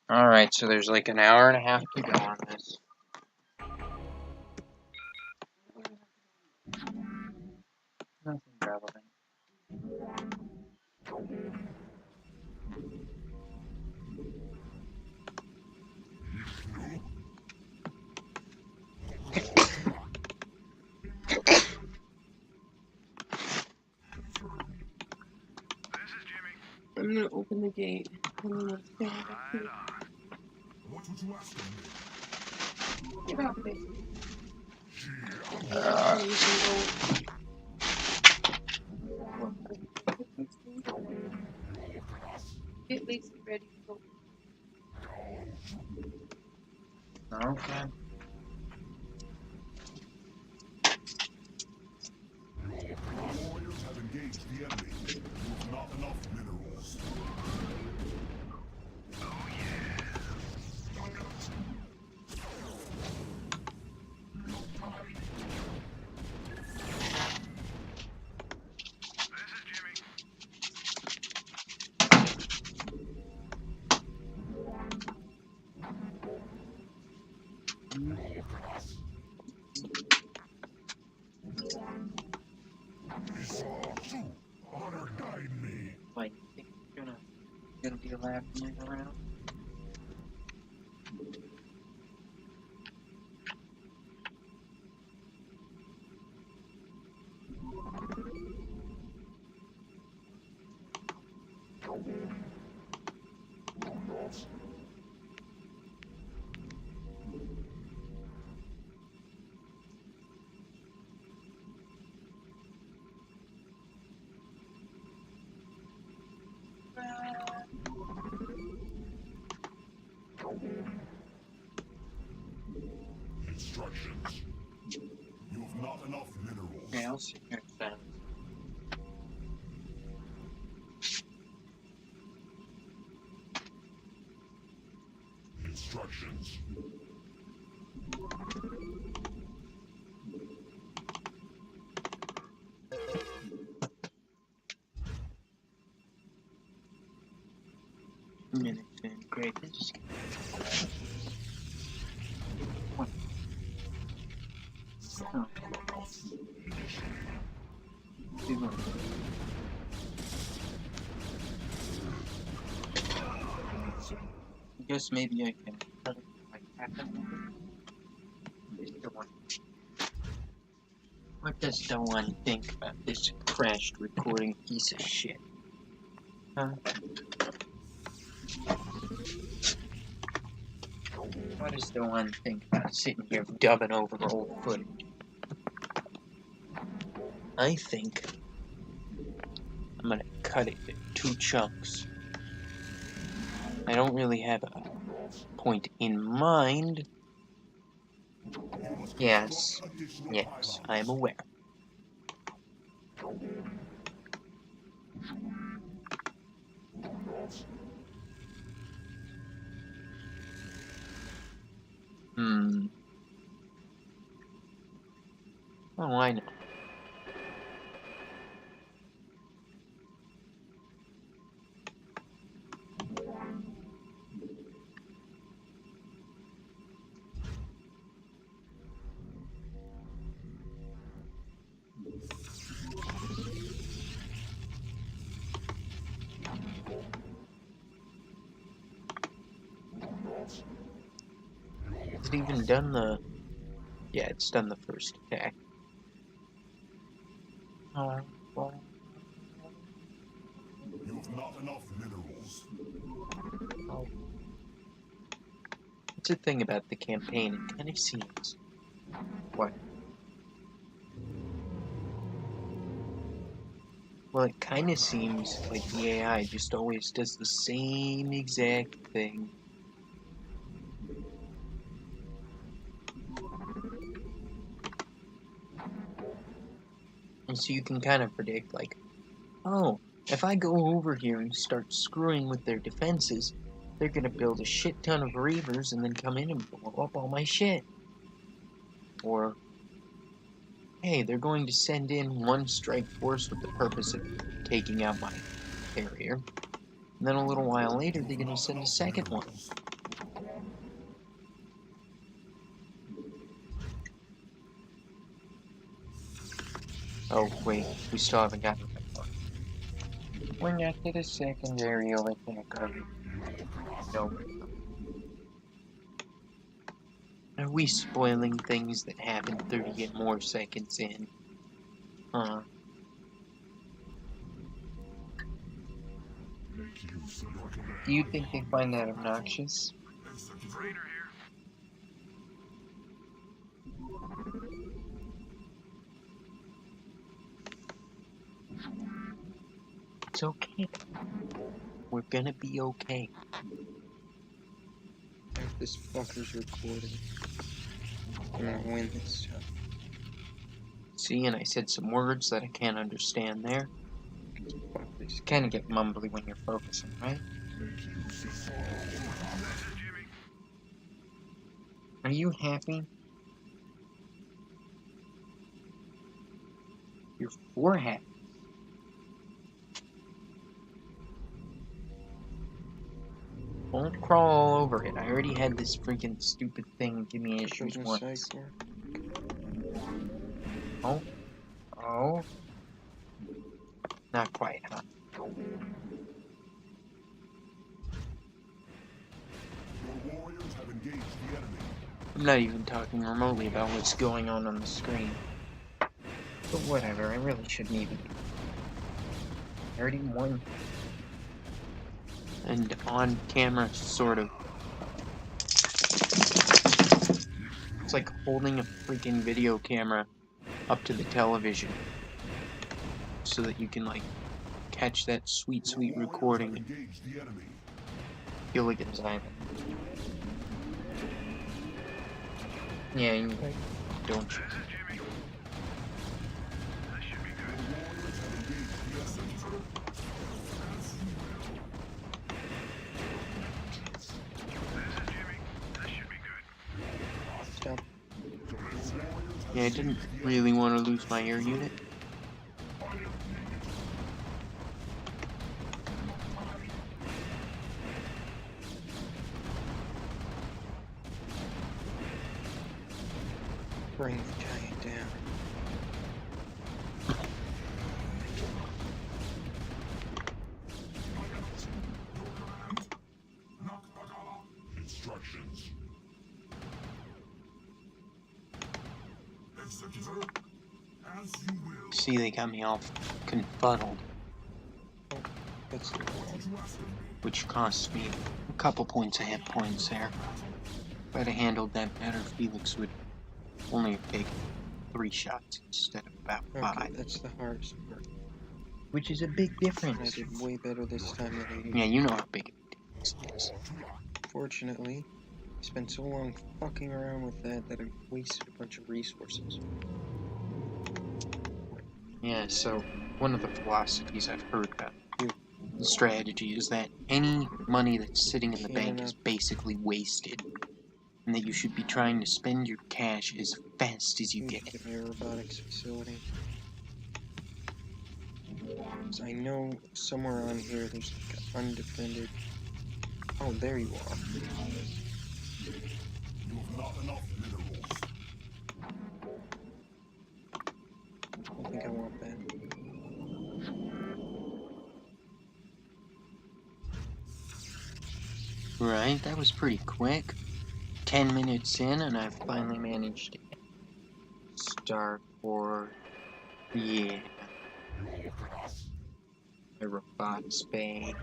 Alright, so there's like an hour and a half to go on this. Nothing relevant. I'm gonna open the gate. And then let's go. What would you ask of me? Get off me. Get Lacey ready to go. Okay. Warriors have engaged the enemy. With not enough minerals. Honor guide me. Why, you think you're gonna be allowed to move around? Instructions. You have not enough minerals. Okay, I'll see here then. Instructions. Minutes in. Great. Just what? Oh. Big one. I guess maybe I can cut it like happen. What does the one think about this crashed recording piece of shit? Huh? What does the one think about sitting here dubbing over old footage? I think I'm gonna cut it in 2 chunks. I don't really have a point in mind. Yes, I am aware. Oh, I know. Has it even done the... Yeah, it's done the first attack. Oh, well. You have not enough minerals. Oh. That's the thing about the campaign, it kind of seems... What? Well, it kind of seems like the AI just always does the same exact thing. And so you can kind of predict, like, oh, if I go over here and start screwing with their defenses, they're gonna build a shit ton of Reavers and then come in and blow up all my shit. Or, hey, they're going to send in 1 strike force with the purpose of taking out my carrier. And then a little while later, they're gonna send a second one. Oh, wait, we still haven't gotten that far. We're not to the secondary attack, are we? No. Are we spoiling things that happened 30 and more seconds in? Huh. Do you think they find that obnoxious? It's okay. We're gonna be okay. If this fucker's recording, I'm gonna win this time. See, and I said some words that I can't understand there. Fuck this. Kinda get mumbly when you're focusing, right? Are you happy? You're for happy. Don't crawl all over it. I already had this freaking stupid thing give me issues Building a once. site for. Oh. Oh. Not quite, huh? Your warriors have engaged the enemy. I'm not even talking remotely about what's going on the screen. But whatever, I really shouldn't even. I already won. And on camera, sort of. It's like holding a freaking video camera up to the television. So that you can, like, catch that sweet, sweet Your warriors recording. have engaged the enemy. Gilligan's Island. Yeah, you like, don't you? Stop. Yeah, I didn't really want to lose my air unit. Bring the giant down. Instructions. Executor, as you will. See, they got me all confuddled, That's the which cost me a couple points of hit points there. If I'd have handled that better, Felix would only have taken 3 shots instead of about 5. okay, that's the hardest part. Which is a big I difference. did way better this time than I Yeah, did. you know how big a difference it is. Fortunately, I spent so long fucking around with that I wasted a bunch of resources. Yeah, so one of the philosophies I've heard about the strategy is that any money that's sitting in the bank is basically wasted. And that you should be trying to spend your cash as fast as you Need get to it. get my robotics facility. 'Cause I know somewhere on here there's like an undefended. Oh, there you are. You have not enough minerals. I think I want that. Right, that was pretty quick. 10 minutes in, and I finally managed to start for. Yeah. The robots bay.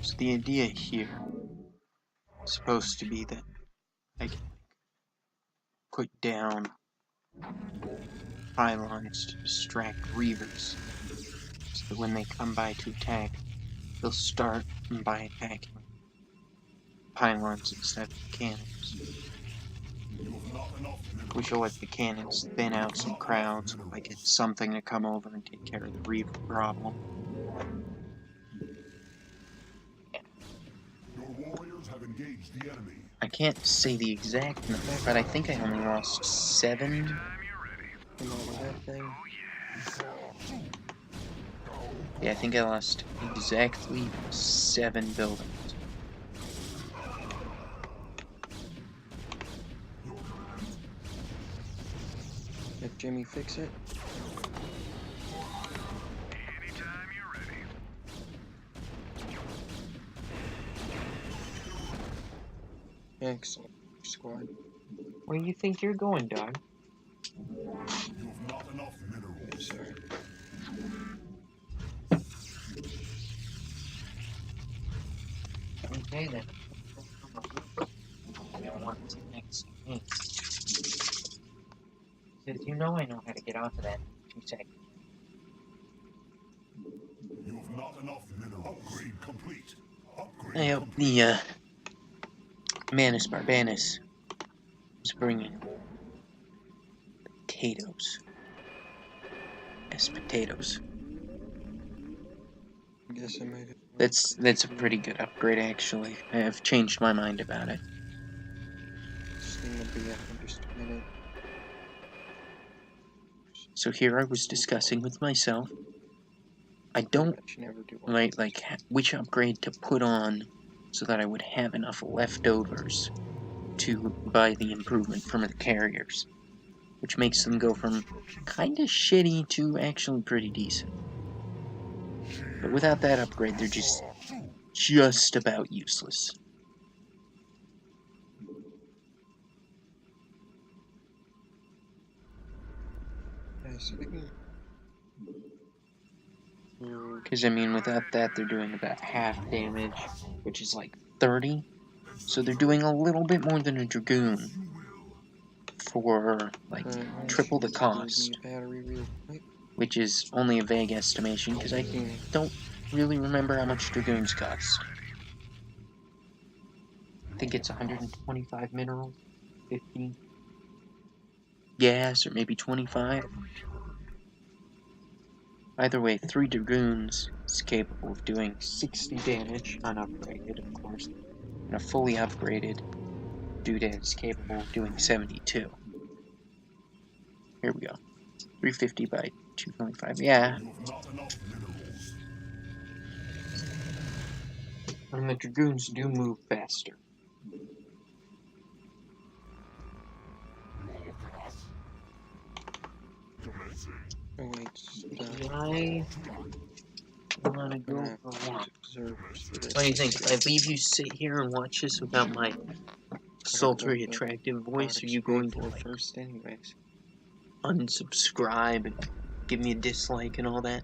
So the idea here is supposed to be that I can put down pylons to distract reavers, so that when they come by to attack, they'll start by attacking pylons instead of cannons. You have not enough minerals. Which will let the cannons thin out some crowds, while I get something to come over and take care of the reaver problem. Your warriors have engaged the enemy. I can't say the exact number, but I think I only lost 7. Come over that thing. Yeah, I think I lost exactly 7 buildings. Let Jimmy fix it. Excellent, squad. Where do you think you're going, dog? You have not enough minerals. Sorry. Okay then. I want to next game. Because you know I know how to get onto that in 2 seconds. You have not enough minerals. Upgrade complete. Upgrade I hope complete. the Manus Barbanus is bringing potatoes. Yes, potatoes. I guess I might have. That's a pretty good upgrade actually. I have changed my mind about it. This thing will be out in just a minute. So here I was discussing with myself. I don't I should never do like which upgrade to put on so that I would have enough leftovers to buy the improvement from the carriers, which makes them go from kinda shitty to actually pretty decent. But without that upgrade, they're just about useless. Nice. Because, I mean, without that, they're doing about half damage, which is like 30. So they're doing a little bit more than a Dragoon for, like, triple the cost, Battery real quick. which is only a vague estimation, because I don't really remember how much Dragoons cost. I think it's 125 minerals, 50 gas, or maybe 25. Either way, 3 Dragoons is capable of doing 60 damage, unupgraded, of course, and a fully upgraded dude is capable of doing 72. Here we go. 350 by 225, yeah. You have not enough minerals. And the Dragoons do move faster. Commencing. Oh wait, stop. I want to go for one. Observers for this. What do you think? If I leave you sit here and watch this without my sultry, attractive voice, are you going to, like, first anyways? unsubscribe and give me a dislike and all that?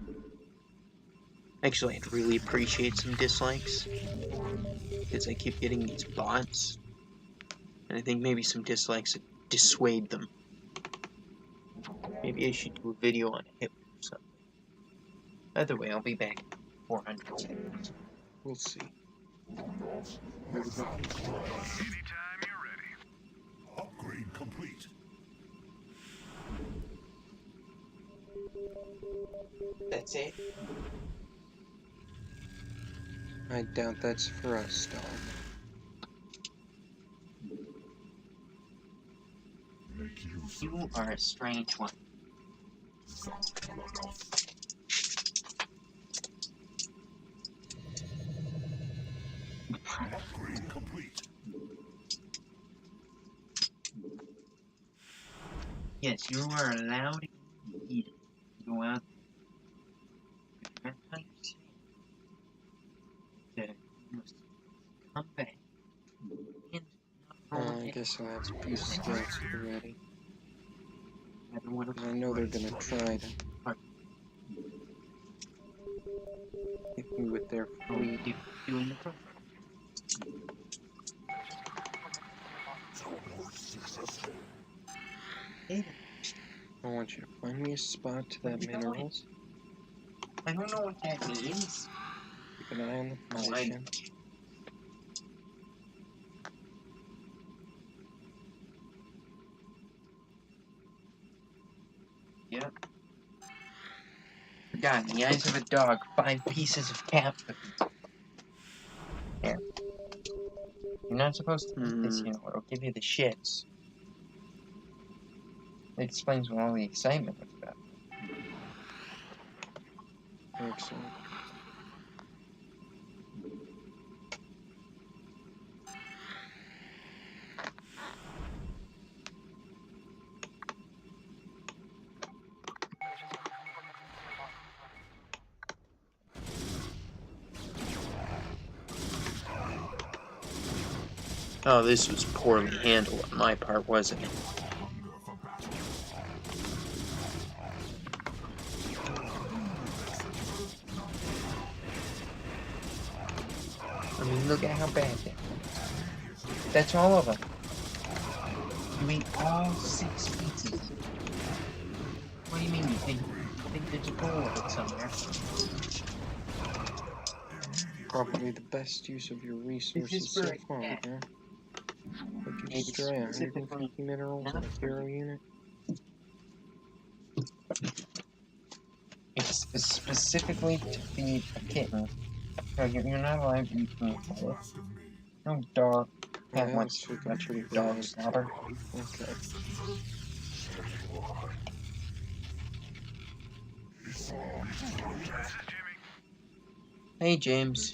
Actually, I'd really appreciate some dislikes, because I keep getting these bots, and I think maybe some dislikes would dissuade them. Maybe I should do a video on hip or something. Either way, I'll be back in 400 seconds. We'll see. Upgrade complete. That's it? I doubt that's for us, dog. Make use You are a strange one. upgrade complete. Yes, you are allowed to eat it. Go out there. That's how you say it. You must come back and not roll I ahead. guess I'll have to piece scouts already. Everyone Because I know they're gonna try to hit me with their fleet. doing the front. Hey, I want you to find me a spot to that minerals. I don't know what that means. Keep an eye on the Oh, position. Yep. Forgot, in the eyes of a dog, 5 pieces of cat food. Here. You're not supposed to eat this, you know, it'll give you the shits. It explains what all the excitement was about. Excellent. Oh, this was poorly handled on my part, wasn't it? I mean, look at how bad that was. That's all of them. You ate all 6 pieces. What do you mean you think there's a bowl of it somewhere? Probably the best use of your resources so far, huh? Would you It's destroy specifically 150 minerals not in a for hero unit? It's specifically to feed a kitten. No, you're not allowed to eat meat. No dog. Cat Yeah, wants it's to looking touch pretty your dog bad. slobber. Okay. Hey, James.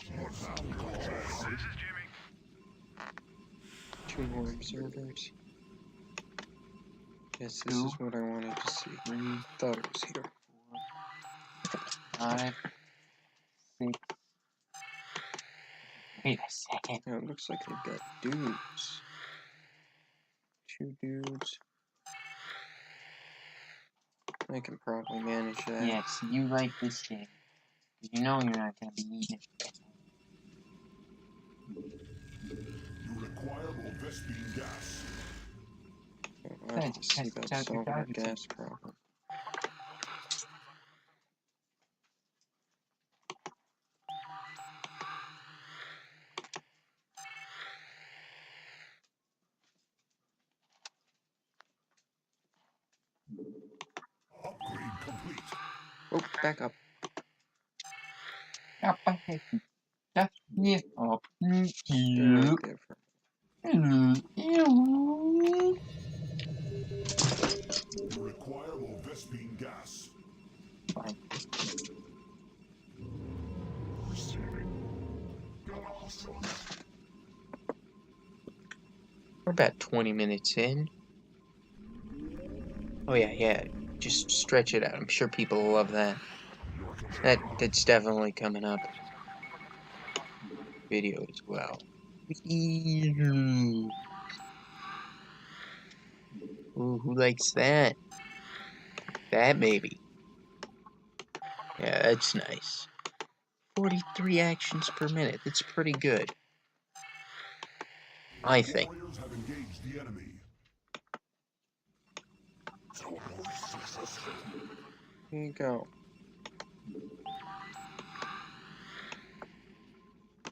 2 more observers. Guess this 2, is what I wanted to see. 3, Thought it was here. 5, 6. Wait a second. Now it looks like they've got dudes. 2 dudes. I can probably manage that. Yes, you like this game. You know you're not going to be eating it. You require more Vespine gas. I'll have to see about solving the gas problem. Upgrade complete. Oh, back up. Stay right there for You require more Vespine gas. Fine. We're about 20 minutes in. Oh yeah. Just stretch it out. I'm sure people will love that. That's definitely coming up. Video as well. Ooh, who likes that? That maybe. Yeah, that's nice. 43 actions per minute. That's pretty good. I think. Warriors have engaged the enemy. Here you go.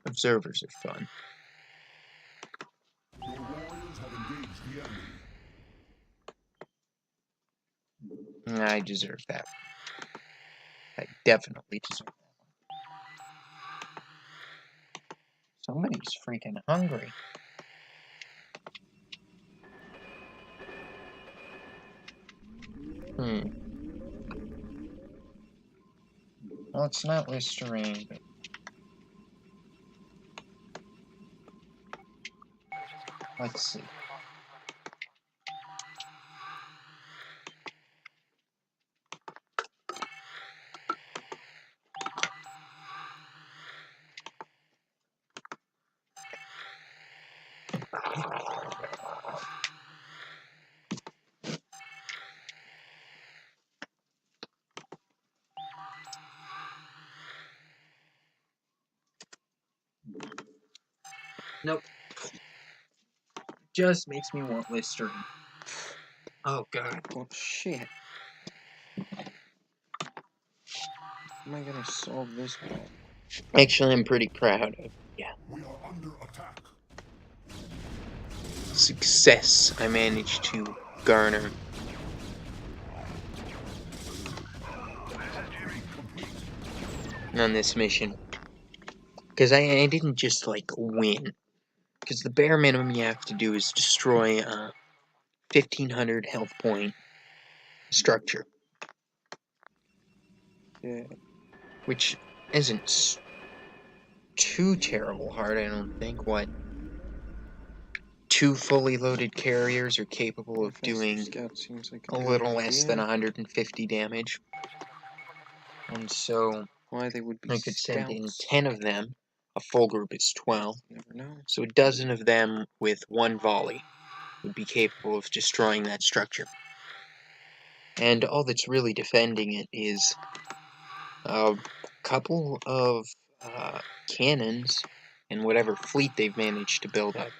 Observers are fun. Your warriors have engaged the enemy. I deserve that. I definitely deserve that one. Somebody's freaking hungry. Well, it's not Listerine, but... Let's see. Nope. Just makes me want Listerine. Oh god. Well, shit. am I gonna solve this problem? Actually, I'm pretty proud of We are under attack. success I managed to garner on this mission. Because I didn't just, like, win. Because the bare minimum you have to do is destroy a 1,500 health point structure. Yeah. Which isn't too terrible hard, I don't think. What? 2 fully loaded carriers are capable of Defensive doing scout seems like a good little less than idea. 150 damage. And so Why they would be I could send in scouts? 10 of them. A full group is 12. Never know. So a dozen of them with 1 volley would be capable of destroying that structure. And all that's really defending it is a couple of cannons and whatever fleet they've managed to build up.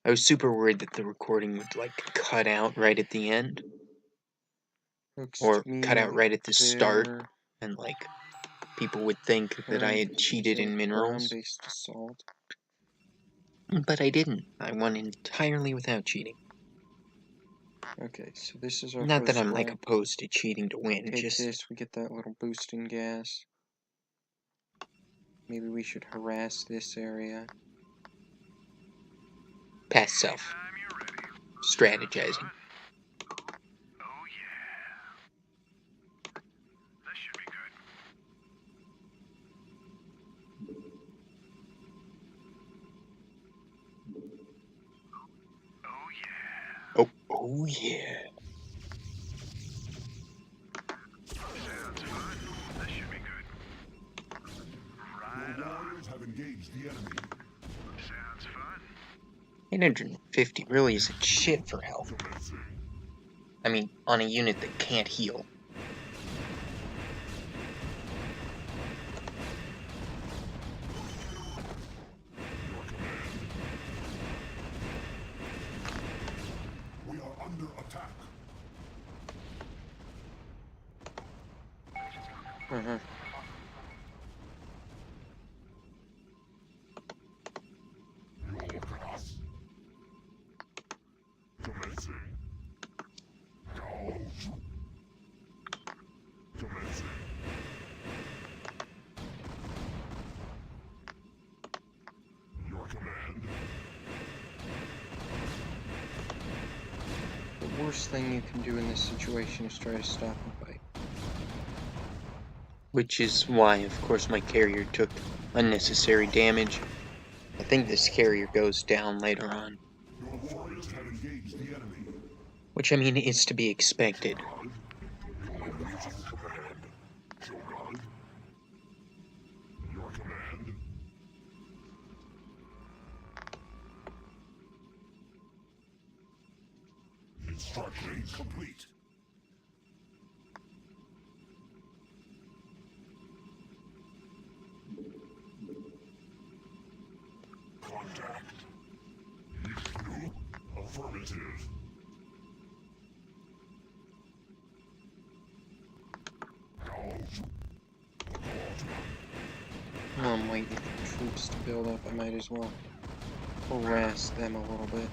I was super worried that the recording would, like, cut out right at the end. Looks Or to me cut out like right at the start. they're And, like, people would think that I had cheated in minerals. ground-based assault. But I didn't. I won entirely without cheating. Okay, so this is our Not that first I'm, like, rank. opposed to cheating to win, Take just... this, we get that little boost in gas. Maybe we should harass this area. past self. Strategizing. Oh yeah. Your warriors have engaged the enemy. 850 really isn't shit for health. I mean, on a unit that can't heal. We are under attack. Your class. Commencing. Gouge. Commencing. Your command. The worst thing you can do in this situation is try to stop a fight. Which is why, of course, my carrier took unnecessary damage. I think this carrier goes down later on. Your warriors have engaged the enemy. Which, I mean, is to be expected. Your command. Instructions complete. Contact. Affirmative. Gouge. Well, I'm waiting for troops to build up. I might as well harass them a little bit.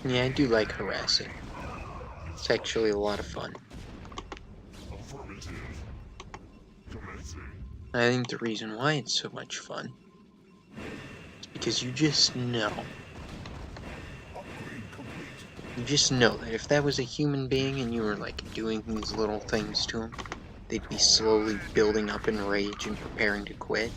Yeah, I do like harassing. It's actually a lot of fun. Affirmative. Commencing. I think the reason why it's so much fun is because you just know. Upgrade complete. You just know that if that was a human being and you were, like, doing these little things to them, they'd be slowly building up in rage and preparing to quit.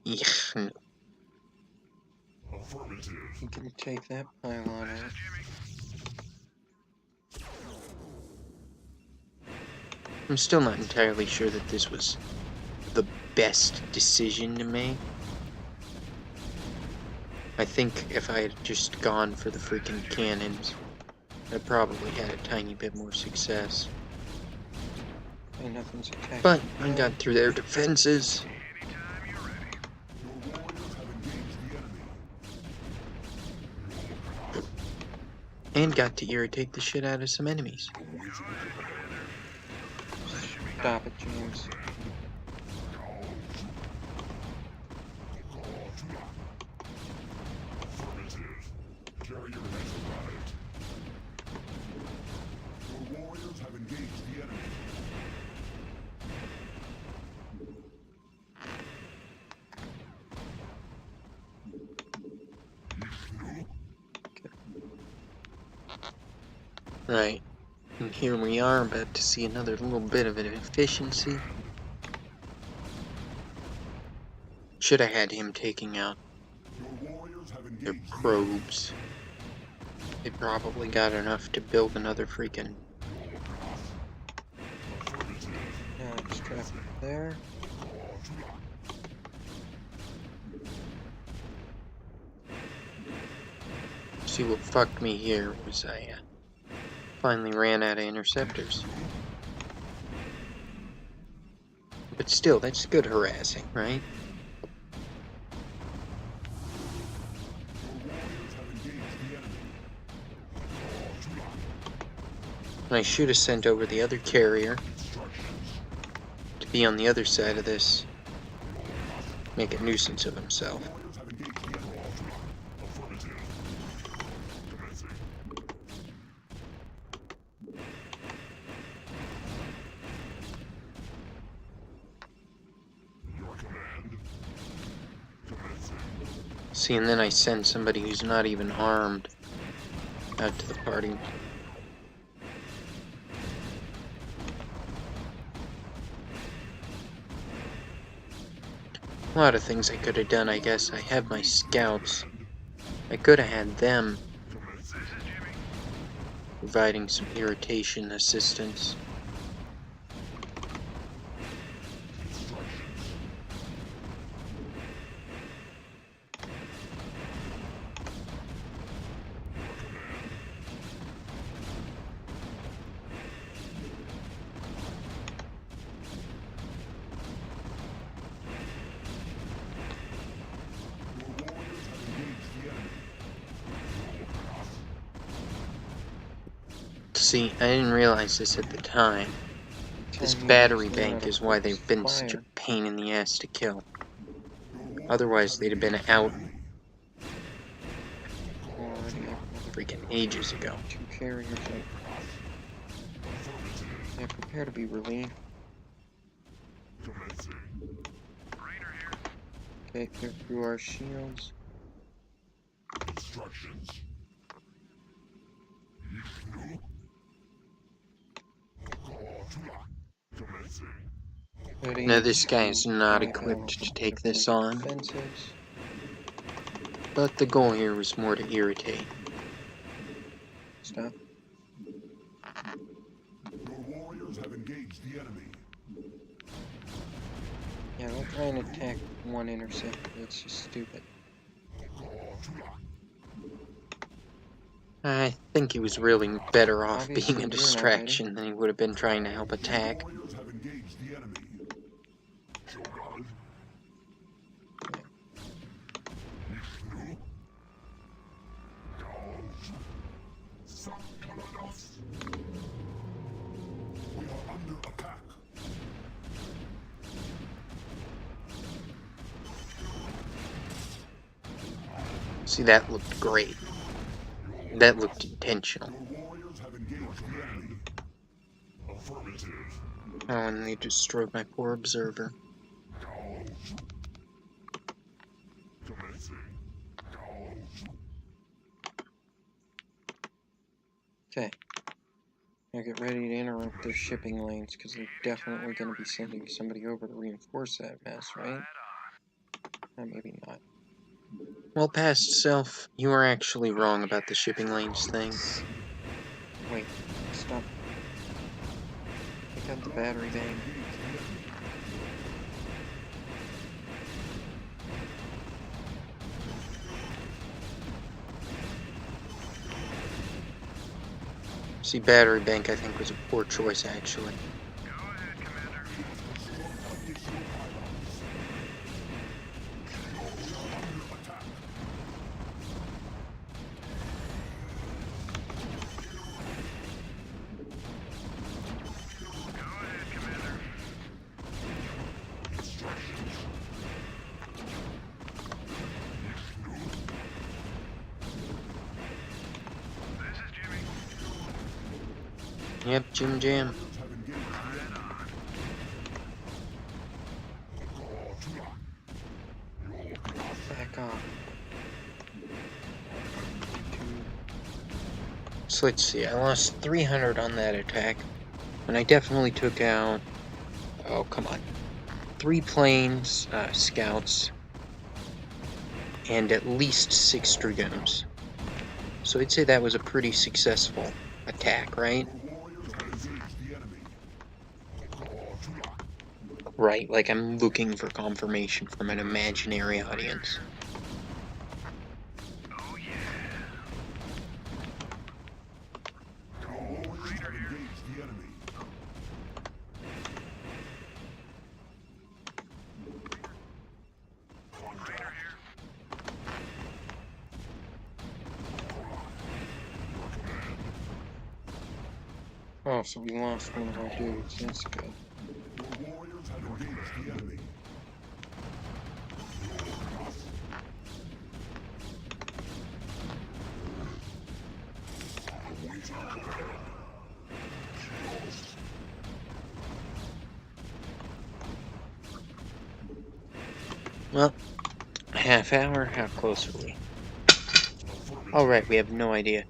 Yeah, no. Affirmative. You can take that pylon out. I'm still not entirely sure that this was the best decision to make. I think if I had just gone for the freaking cannons, I probably had a tiny bit more success. Okay, nothing's attacking. But I got through their defenses. And got to irritate the shit out of some enemies. Stop it, James. Right, and here we are about to see another little bit of an efficiency. Should have had him taking out their probes. They probably got enough to build another freaking... Yeah, let's trap it there. See, what fucked me here was I finally ran out of interceptors. But still, that's good harassing, right? I should have sent over the other carrier to be on the other side of this. Make a nuisance of himself. See, and then I send somebody who's not even armed out to the party. A lot of things I could have done, I guess. I have my scouts. I could have had them providing some irritation assistance. See, I didn't realize this at the time. This battery bank is why they've been such a pain in the ass to kill. Otherwise, they'd have been out freaking ages ago. 2 carriers. Yeah, prepare to be relieved. Okay, clear through our shields. Now this guy is not equipped to take this on, but the goal here was more to irritate. Stop. Yeah, don't try and attack one interceptor, that's just stupid. I think he was really better off being a distraction than he would have been trying to help attack. See, that looked great. That looked intentional. Oh, and they destroyed my poor observer. Okay. Now get ready to interrupt their shipping lanes, because they're definitely going to be sending somebody over to reinforce that mess, right? Maybe not. Well, past self, you were actually wrong about the shipping lanes thing. Wait, stop. Pick up the battery bank. See, battery bank I think was a poor choice actually. Yep, Jim Jam. Back off. So let's see, I lost 300 on that attack, and I definitely took out, oh come on, 3 planes, scouts, and at least 6 dragoons. So I'd say that was a pretty successful attack, right? Right, like I'm looking for confirmation from an imaginary audience. Oh, so we lost one of our dudes, that's good. Well, half hour, how close are we? Alright, we have no idea.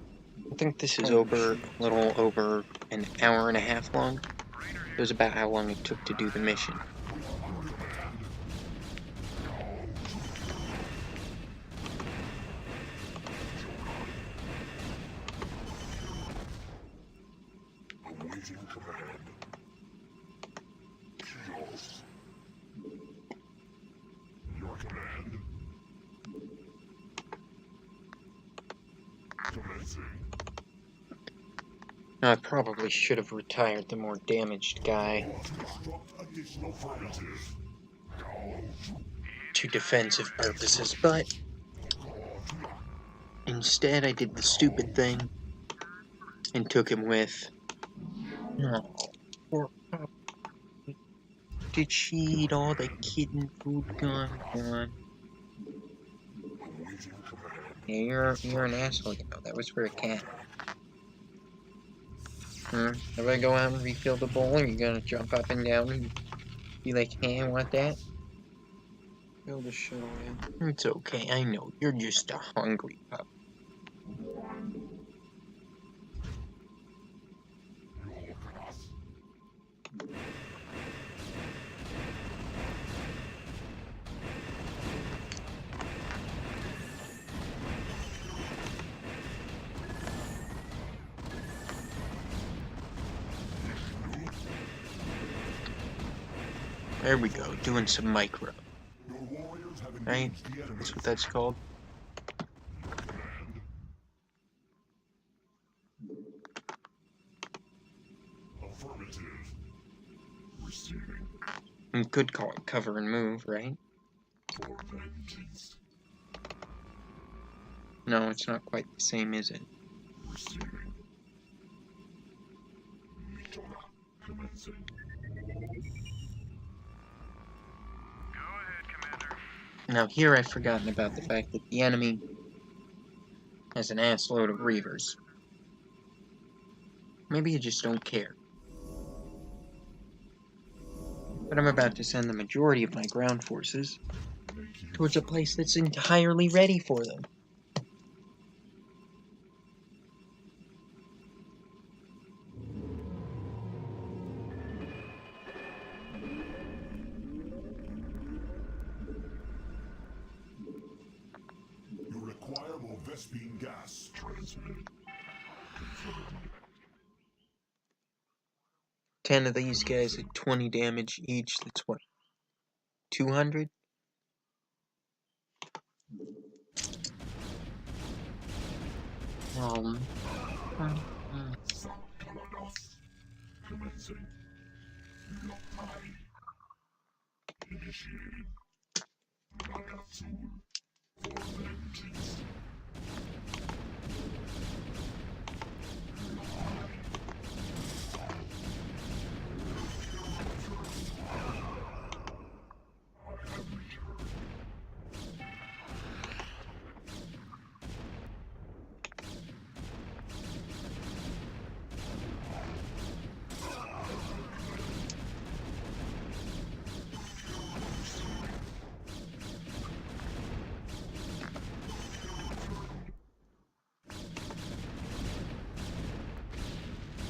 I think this is over, a little over an hour and a half long. It was about how long it took to do the mission. Now, I probably should have retired the more damaged guy to defensive purposes, but instead I did the stupid thing and took him with... No, poor pup. Did she eat all the kitten food gone? Yeah, you're an asshole, you know, that was for a cat. If I go out and refill the bowl, are you gonna jump up and down and be like, hey, I want that? Fill the shit away. It's okay, I know, you're just a hungry pup. There we go, doing some micro. Right? That's what that's called. You could call it cover and move, right? No, it's not quite the same, is it? Now here I've forgotten about the fact that the enemy has an assload of Reavers. Maybe you just don't care. But I'm about to send the majority of my ground forces towards a place that's entirely ready for them. You require more Vespine gas. Transmitted. 10 of these guys at 20 damage each, that's what? 200? Commencing. Initiated. Magazine. For vengeance.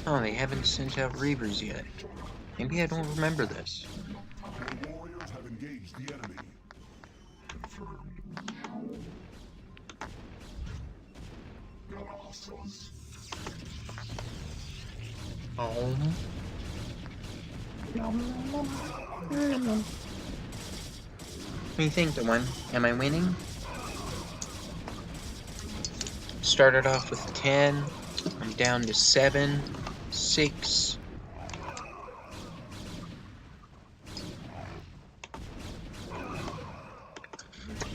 Oh, they haven't sent out Reavers yet. Maybe I don't remember this. Your warriors have engaged the enemy. Confirmed. Colossus. Oh. What do you think, the one? Am I winning? Started off with 10. I'm down to 7, 6.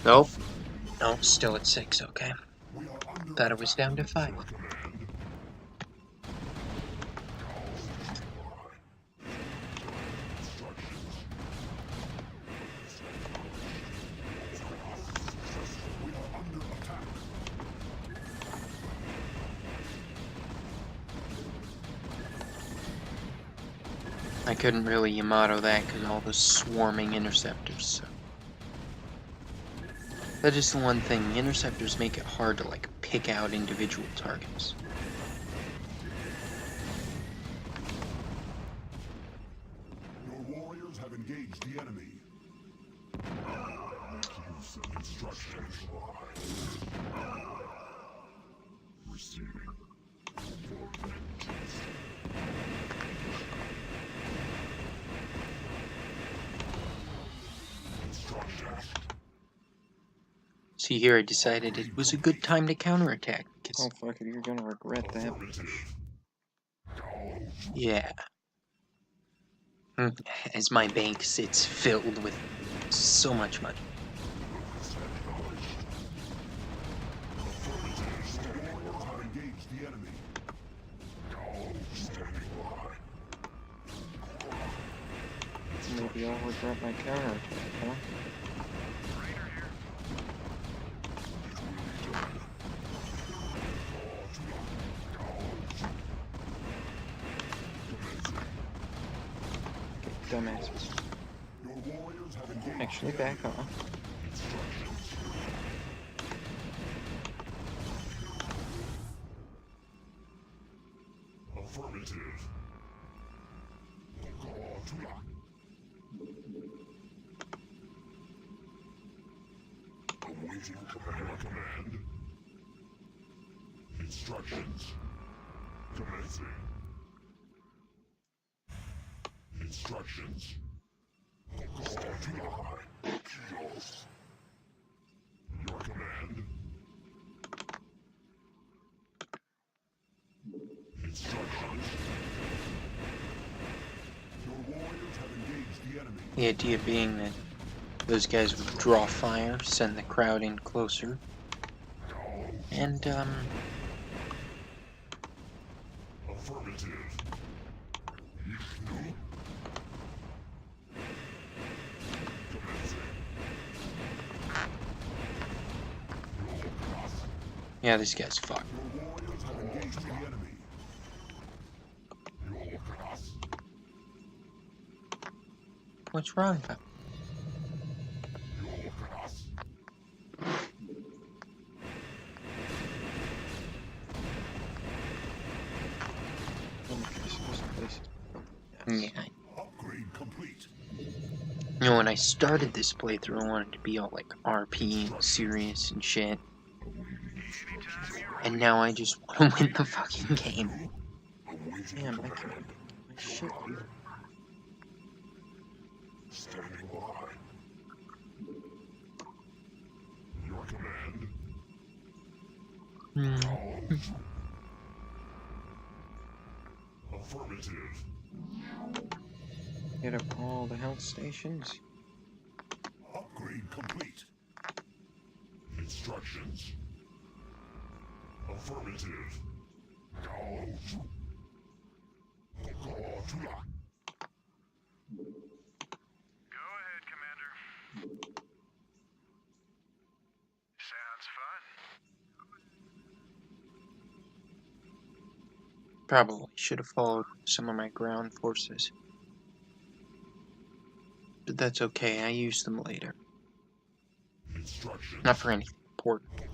Nope. No, still at 6, okay. We are under Thought it was down to 5. your command. We are under attack. I couldn't really Yamato that because all the swarming interceptors, so. That is the one thing, the interceptors make it hard to, like, pick out individual targets. Your warriors have engaged the enemy. Execute instructions. Receiving. For vengeance. Instructions. See here, I decided it was a good time to counterattack. Oh fuck it, you're gonna regret that. Yeah. As my bank sits filled with so much money. Have engaged the enemy. Maybe I'll regret my counterattack, huh? Dumbasses. Your warriors have engaged. Actually, back off. Affirmative. Awaiting command. Instructions. Commencing. Instructions. Kios. Your command. Instructions. Your warriors have engaged the enemy. The idea being that those guys would draw fire, send the crowd in closer, and, Affirmative. yeah, this guy's fucked. Your warriors have engaged the enemy. What's wrong, pal? Yeah. Upgrade complete. You know, when I started this playthrough, I wanted to be all like RP and serious and shit. And now I just want to win the fucking game. Damn, I can't. My shit. Standing by. Your command. Affirmative. Hit up all the health stations. Upgrade complete. Instructions. Affirmative. Go. Go ahead, Commander. Sounds fun. Probably should have followed some of my ground forces. But that's okay, I use them later. Instructions. Not for anything important. Go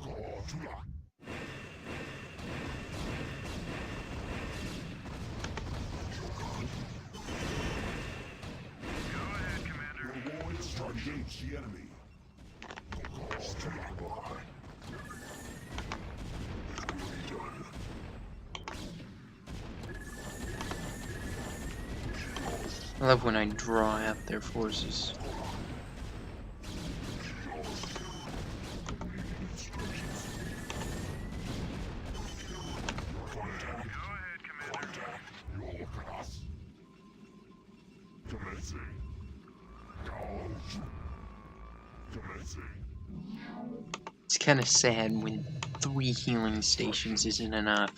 ahead, Commander. Start engage the enemy. I love when I draw out their forces. Go ahead, Commander. Commencing. Commencing. It's kind of sad when 3 healing stations isn't enough.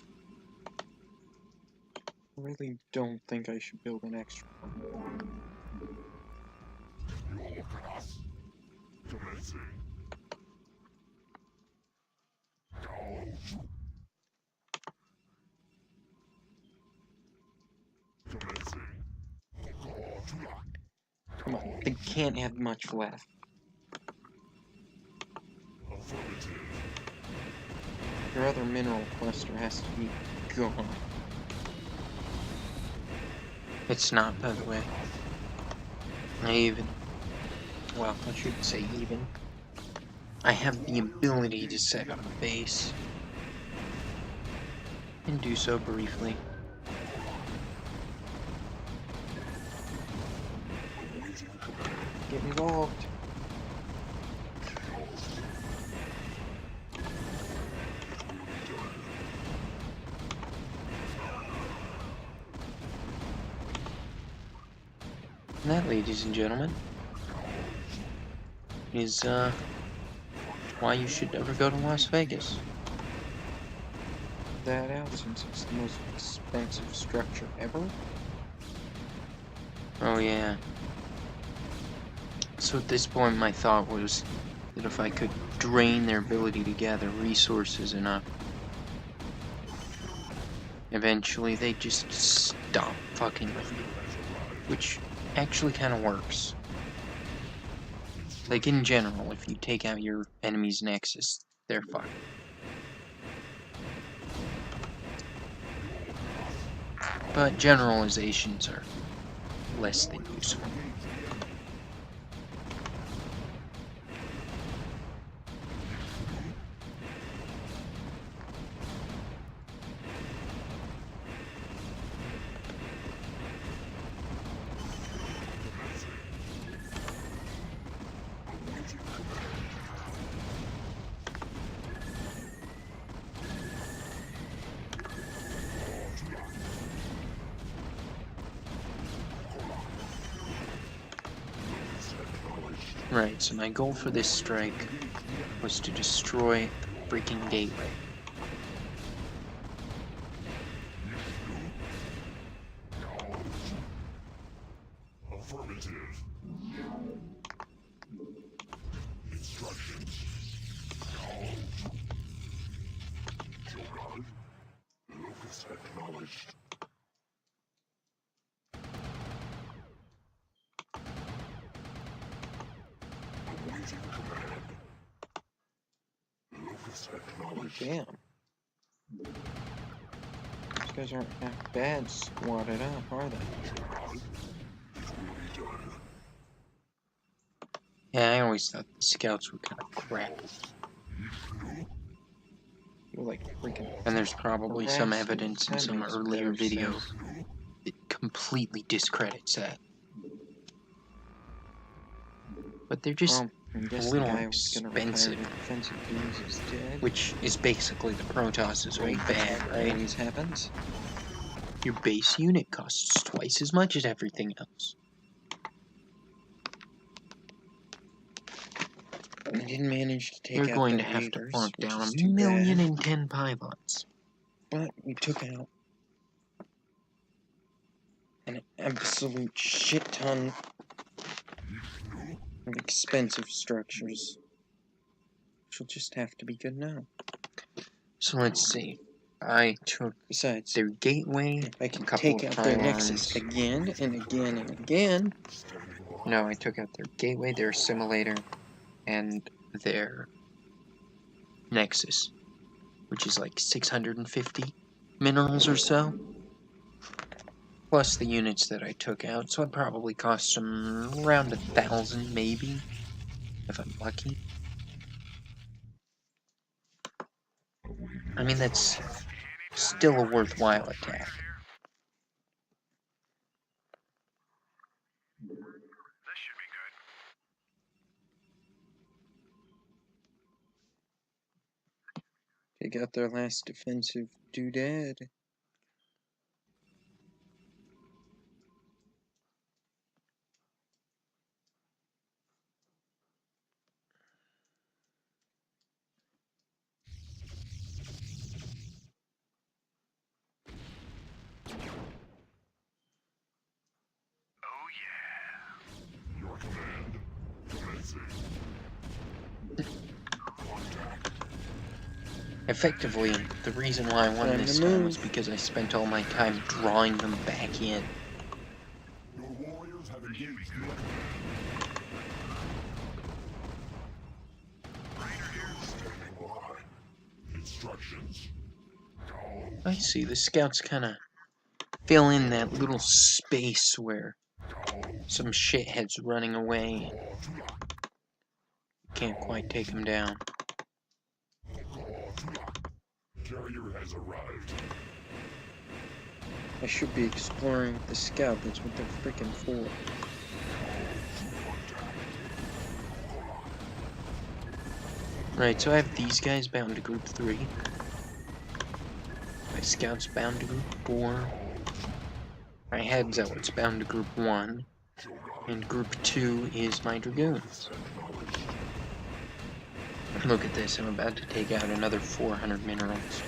I really don't think I should build an extra one. Commencing. Commencing. Come on, they can't have much left. Affirmative. Your other mineral cluster has to be gone. It's not, by the way. Well, I shouldn't say even. I have the ability to set up a base. And do so briefly. Get involved. And that, ladies and gentlemen, is why you should never go to Las Vegas. That out since it's the most expensive structure ever. Oh yeah. So at this point my thought was that if I could drain their ability to gather resources enough, eventually they'd just stop fucking with me. Which actually kind of works. Like in general, if you take out your enemy's nexus, they're fucked. But generalizations are less than useful. Right, so my goal for this strike was to destroy the freaking gateway. Affirmative. Instructions. Locus acknowledged. Awaiting command. Locus acknowledged. Damn. These guys aren't half bad squatted up, are they? Yeah, I always thought the scouts were kind of crap. You're like freaking. And there's probably some harassing evidence in some enemies, earlier better video safe. that completely discredits that. But they're just Well, I guess a the little guy was gonna retire expensive. to defensive beams is dead. Which is basically the Protoss is all bad, right? Always happens. Your base unit costs twice as much as everything else. We didn't manage to take You're out going the to have to Reavers, plonk which down is a too million bad. and 10 pilots. But we took out an absolute shit ton of expensive structures. She'll just have to be good now. So let's see. I took Besides, their gateway, if I a can couple take of out their pylons. Nexus again and again and again. No, I took out their gateway, their assimilator, and their Nexus, which is like 650 minerals or so, plus the units that I took out, so it probably cost them around 1,000 maybe, if I'm lucky. I mean, that's still a worthwhile attack. This should be good. Take out their last defensive doodad. Oh yeah. Your command. Commencing. Effectively, the reason why I won Time this to time move. was because I spent all my time drawing them back in. Your warriors have engaged the enemy. Standing by. Instructions. Go. I see, the scouts kind of fill in that little space where some shithead's running away. Can't quite take him down. Carrier has arrived. I should be exploring with the scout, that's what they're freaking for. Right, so I have these guys bound to group 3. My scouts bound to group 4. My head zealots bound to group 1. And group 2 is my dragoons. Look at this, I'm about to take out another 400 minerals.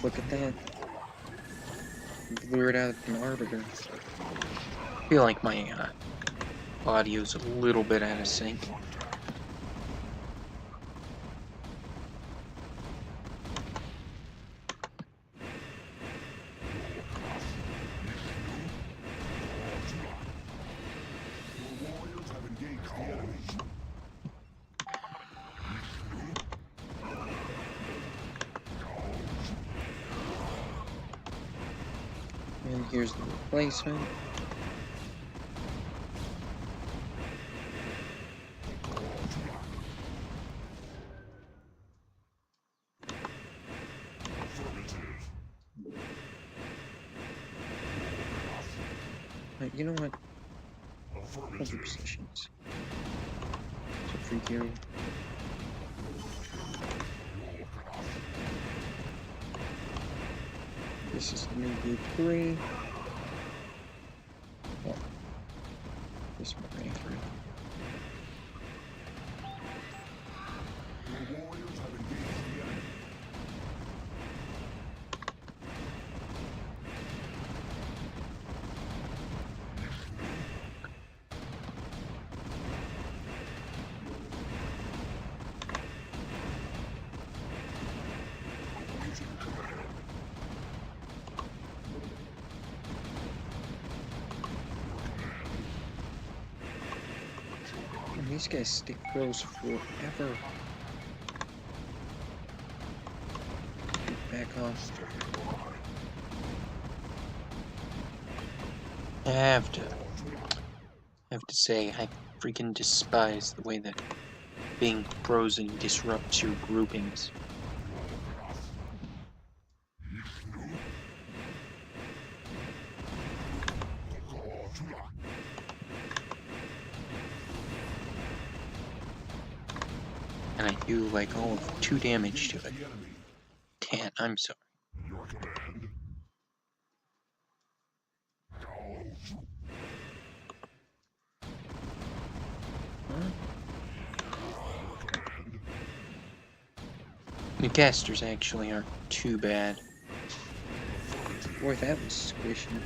Look at that. Blew it out an arbiter. I feel like my audio's a little bit out of sync. Your warriors have engaged the enemy. And here's the replacement. Affirmative. Right, you know what? Hold your Affirmative. positions. So for you. This is the new group 3. Well, this one right here. Your warriors have engaged the enemy. Using command. And these guys stick close forever. Back off. I have to say, I freaking despise the way that being frozen disrupts your groupings. And I do like all of 2 damage to it. The enemy. 10, I'm sorry. Your command. The casters actually aren't too bad. Boy, that was squishy.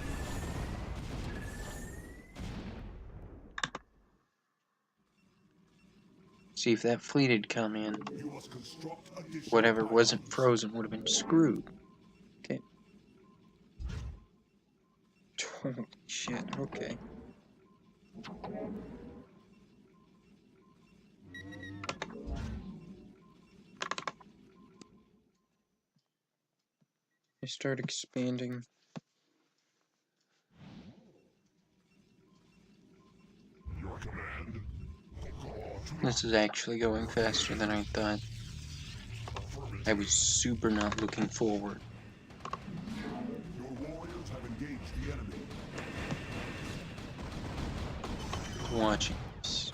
See, if that fleet had come in, You must construct additional whatever wasn't pylons. frozen would have been screwed. Okay. Holy shit, okay. I start expanding. Your command. This is actually going faster than I thought. I was super not looking forward. Your warriors have engaged the enemy. Watching this.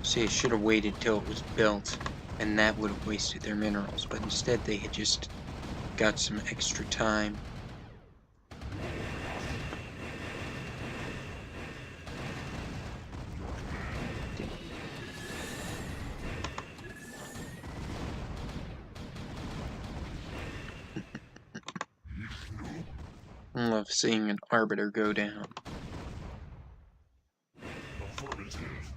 See, I should have waited till it was built, and that would have wasted their minerals, but instead they had just got some extra time. I love seeing an arbiter go down. Affirmative.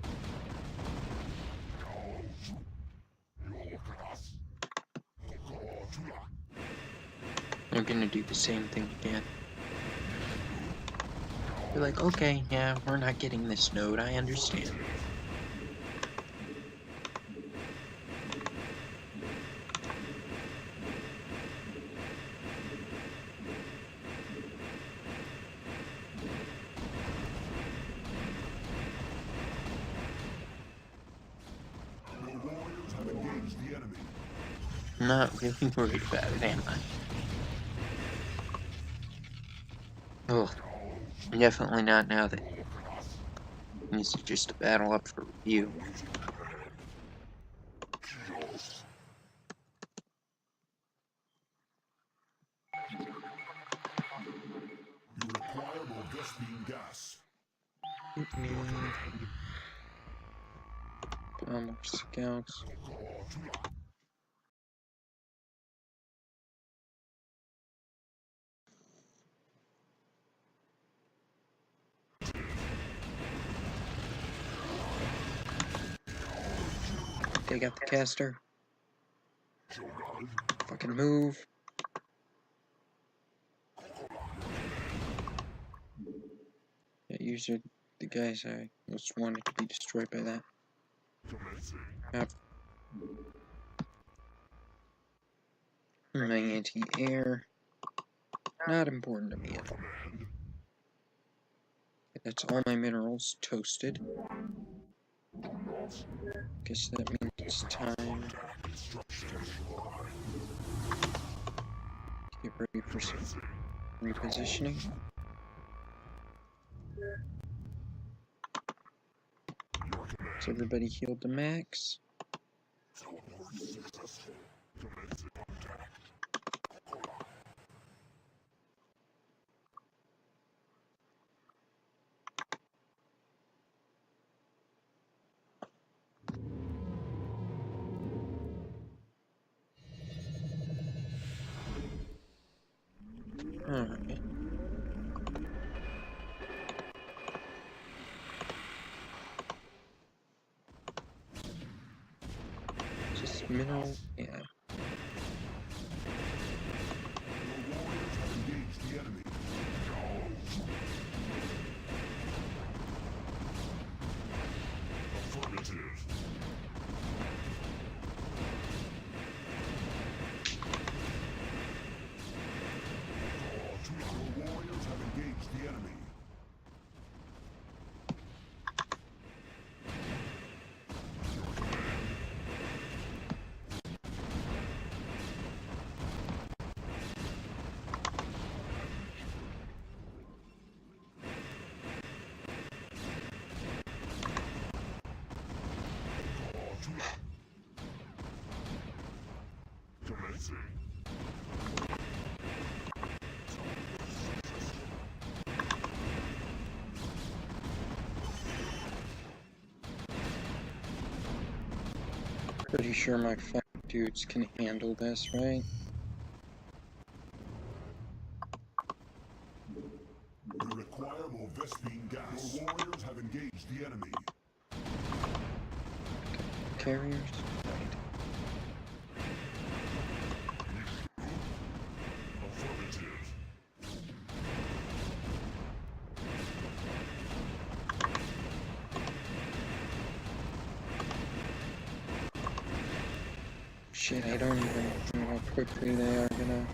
Your class. They're gonna do the same thing again. They're like, okay, yeah, we're not getting this node, I understand. Your warriors have engaged the enemy. I'm not really worried about it, am I? Ugh. Definitely not now that this is just a battle up for review. You require more Vespine gas. More scouts. They got the caster. Fucking move. Yeah, usually the guys I most wanted to be destroyed by that. Yep. My anti-air. Not important to me at all. That's all my minerals toasted. Guess that means it's time to get ready for some repositioning. Is everybody healed to max? Alright. Just mineral, yeah. Your warriors have engaged the enemy. Affirmative. Your warriors have engaged the enemy. Your Pretty sure my 5 dudes can handle this, right? You require more Vespene gas. Your warriors have engaged the enemy. Carriers? Affirmative. Shit, I don't even know how quickly they are gonna...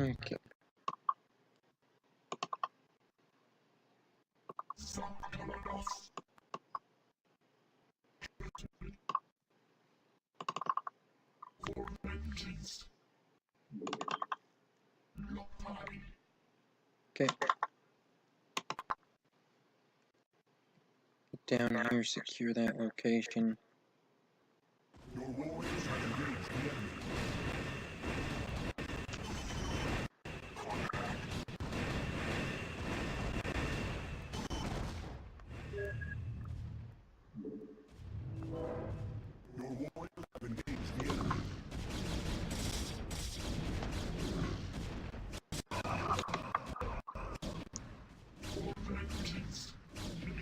Okay. Okay. Get down here, secure that location. Your warriors have engaged the enemy. Your warriors have engaged the enemy.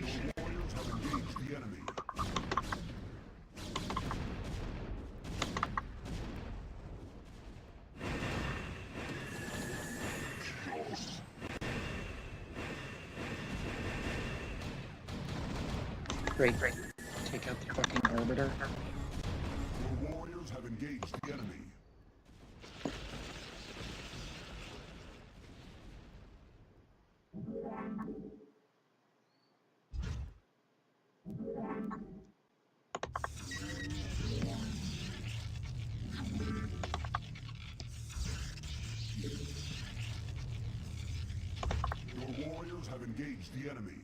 Your warriors have engaged the enemy. Great. Take out the fucking orbiter. Your warriors have engaged the enemy. Your warriors have engaged the enemy.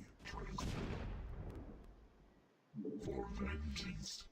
For vengeance.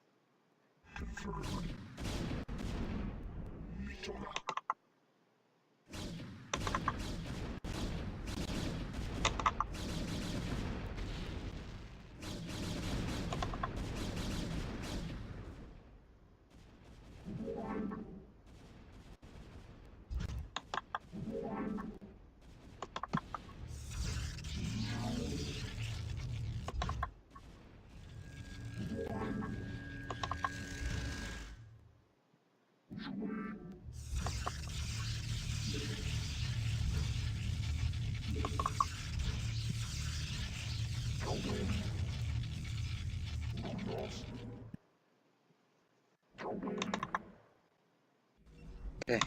Okay.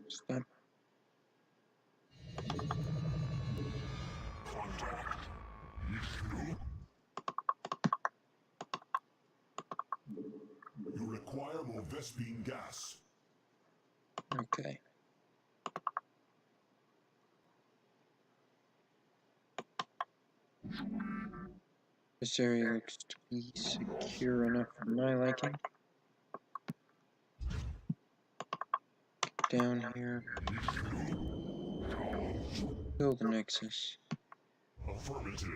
Stop. You require more Vespene gas. Okay. This area looks to be secure enough for my liking. Down here. Build the Nexus. Affirmative.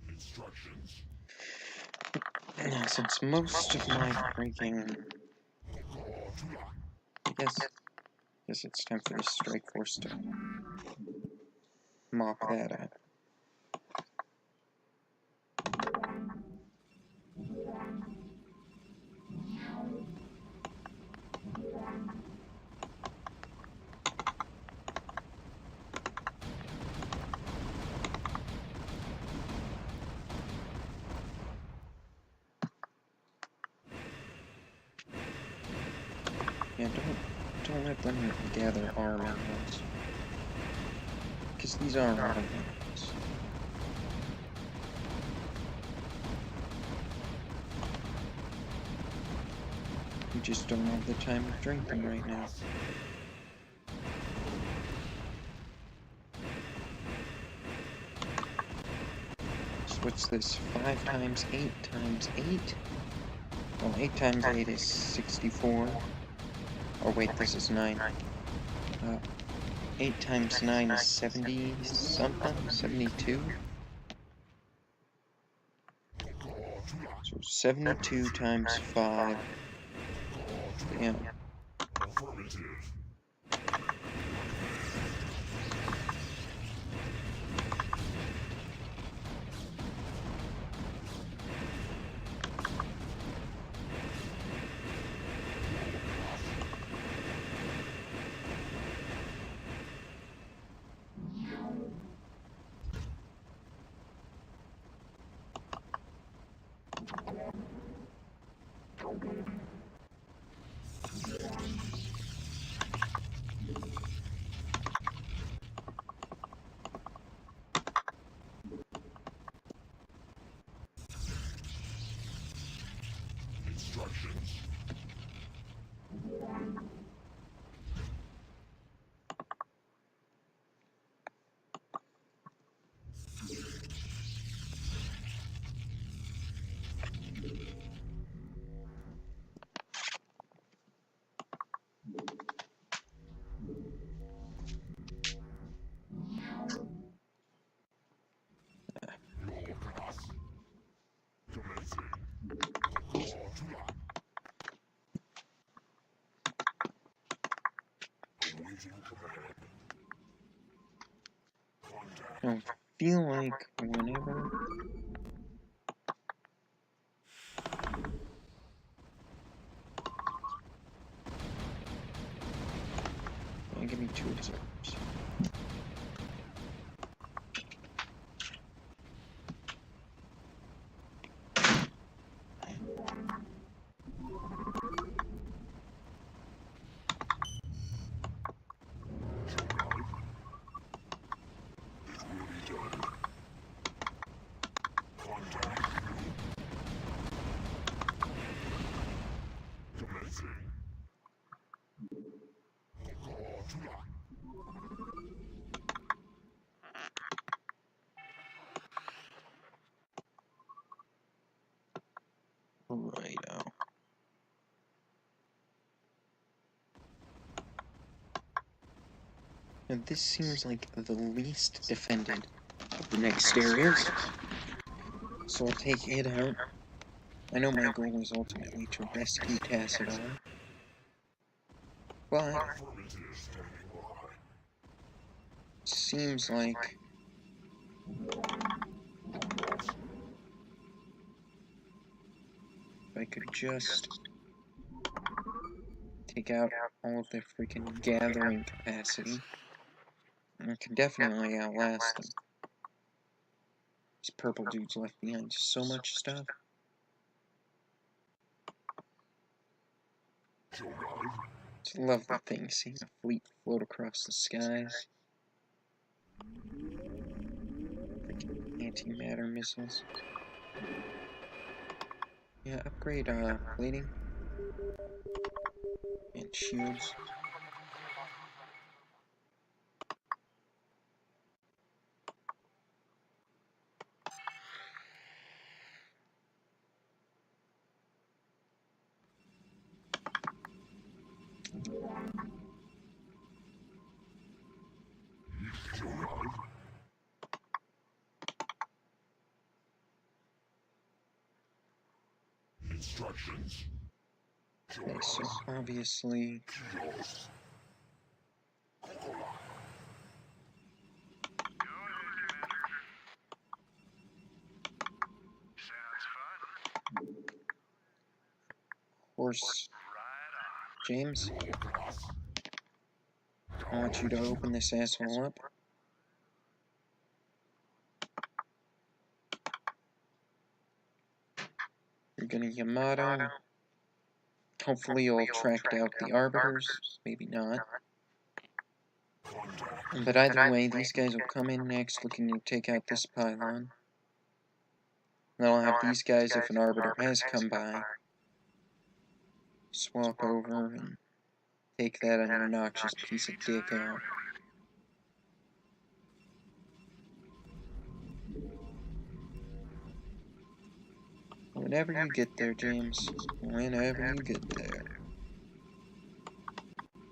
Instructions. Now, since most of my freaking... I guess it's time for the Strike Force to mop that up. Yeah, don't let them gather our minerals. Because these are our minerals. We just don't have the time to drink them right now. So what's this? 5 times 8 times 8? Well, 8 times 8 is 64. Oh wait, this is 9. 8 times 9 is 70 something? 72? So 72 times 5. Yeah. Affirmative. Instructions. Commencing. Awaiting command. Contact. I don't feel like whenever... Give me 2 observers. Righto. Now this seems like the least defended of the next areas, so I'll take it out. I know my goal is ultimately to rescue Tassadar, but it seems like if I could just take out all of their freaking gathering capacity, I can definitely outlast them. These purple dudes left behind so much stuff. It's a lovely thing seeing a fleet float across the skies. Freaking antimatter missiles. Yeah, upgrade plating and shields. Instructions. Okay, so obviously... Sounds fun. Horse Right on. James, I want you to open this asshole up. You're gonna Yamato. Hopefully you'll track out the Arbiters. Maybe not. But either way, these guys will come in next looking to take out this pylon. And I'll have these guys, if an Arbiter has come by, swap over and take that obnoxious piece of dick out. Whenever you get there, James. Whenever you get there.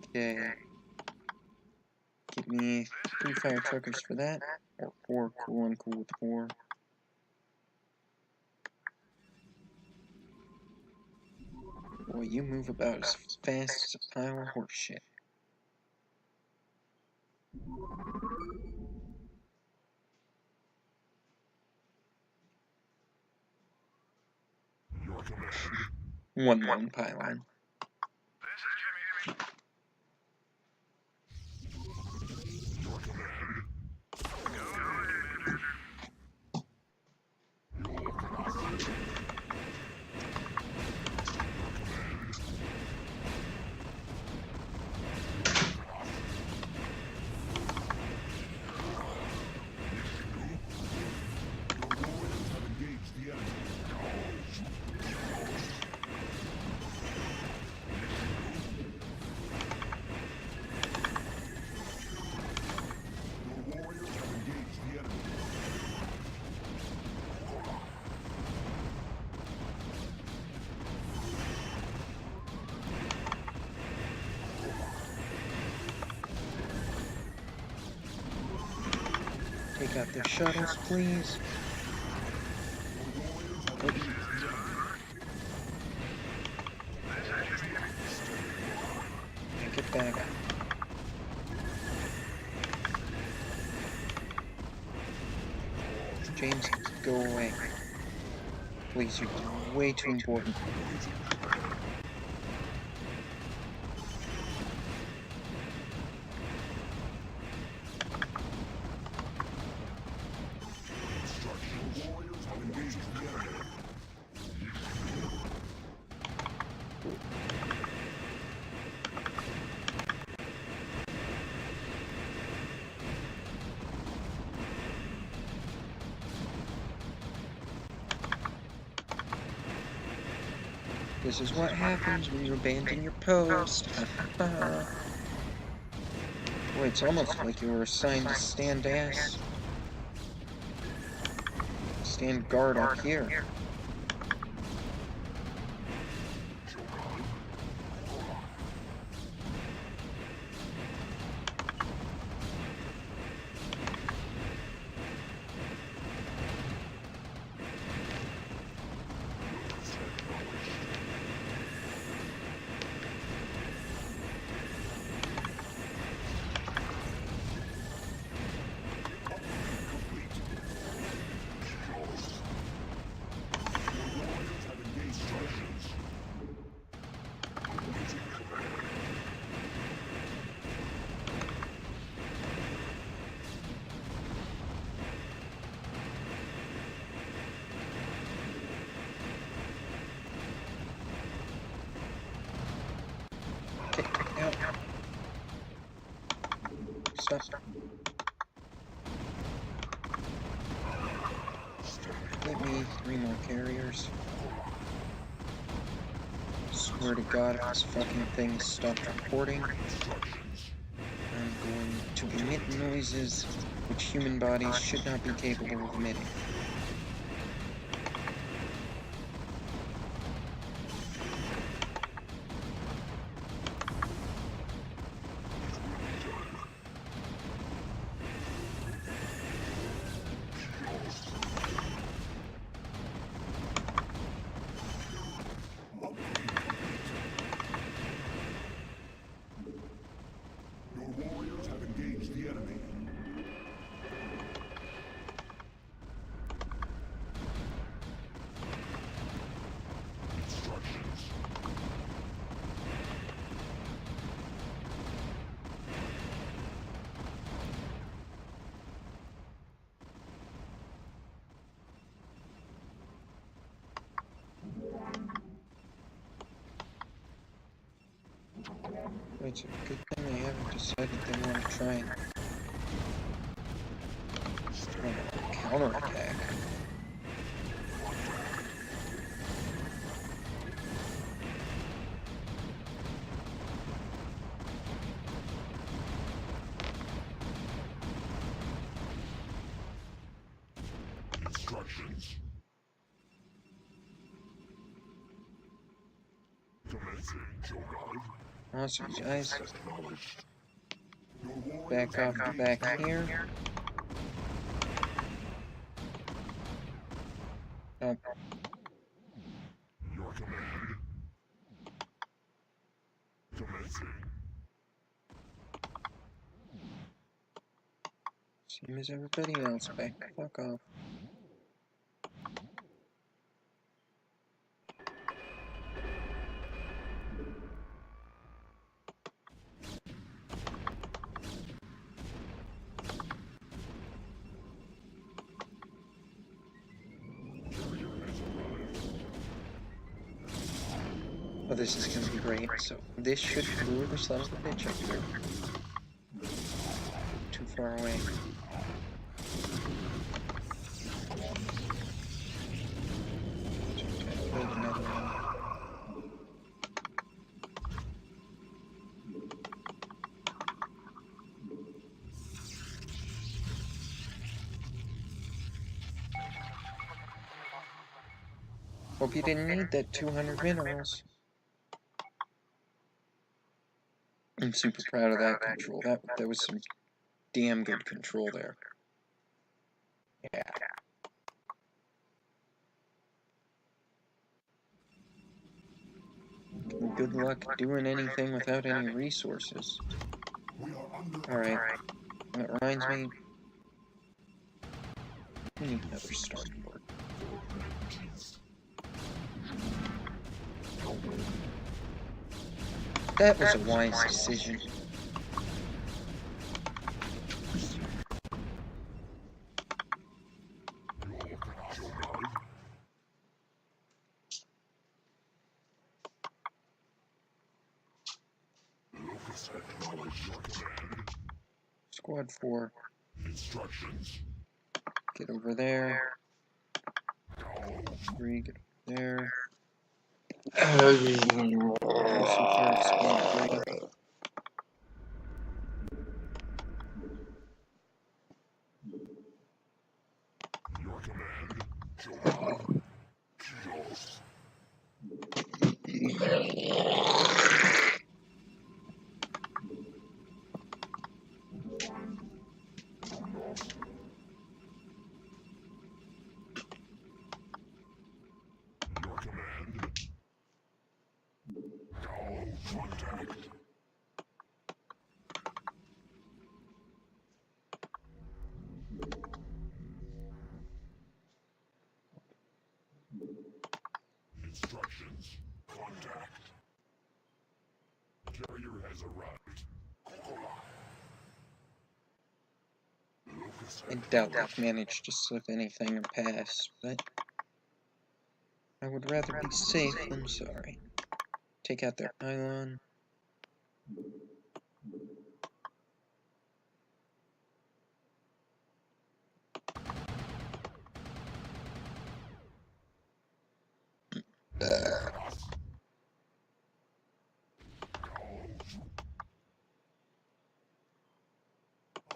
Okay. Give me 3 fire truckers for that. Or 4. Cool, I'm cool with 4. Boy, you move about as fast as a pile of horse shit. Your command. 1 lone pylon. This is Jimmy. Your command. Go ahead. Your warriors have engaged the enemy. Your warriors have engaged the enemy. Take out their shuttles, please. And get back. James, go away. Please, you're way too important. Your warriors have engaged the enemy. This is what happens when you abandon your post. Boy, it's almost like you were assigned to stand guard up here. Out. Stop. Get me 3 more carriers. Swear to God, if this fucking thing stopped reporting, I'm going to emit noises which human bodies should not be capable of emitting. It's a good thing they haven't decided they want to try and counterattack. Instructions. Commencing, Shogard. Awesome, guys. Acknowledged. Your warriors Back have off engaged back the here. enemy. Oh, Your command. Commencing. same as everybody else. Back the fuck off. Oh, this is gonna be great. So, this should lure the son of a bitch up here. Too far away. Build another one. Hope you didn't need that 200 minerals. I'm super proud of that control. That was some damn good control there. Yeah. Good luck doing anything without any resources. We are under Alright. That reminds me. We need another starport. That was a wise decision. Locust acknowledge your command. Squad 4, Instructions. get over there. 3, get over there. Support squad 3. Your command. Shogard. Kios. Your command. Contact. Instructions. Contact. Carrier has arrived. Locust I doubt they've managed to slip anything and pass, but I would rather be safe than sorry. Take out their pylon.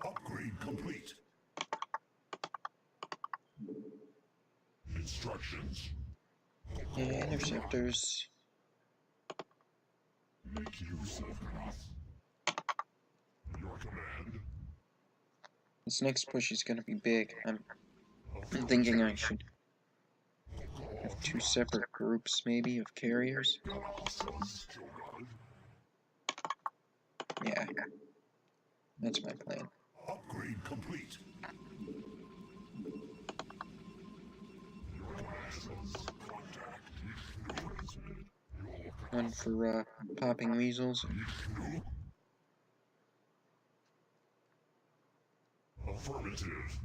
Upgrade complete. Instructions. Yeah, interceptors. Make use of your command. This next push is gonna be big. I'm thinking I should have 2 separate groups, maybe, of carriers. Shogard. Yeah. That's my plan. Upgrade complete. One for, popping weasels. Affirmative.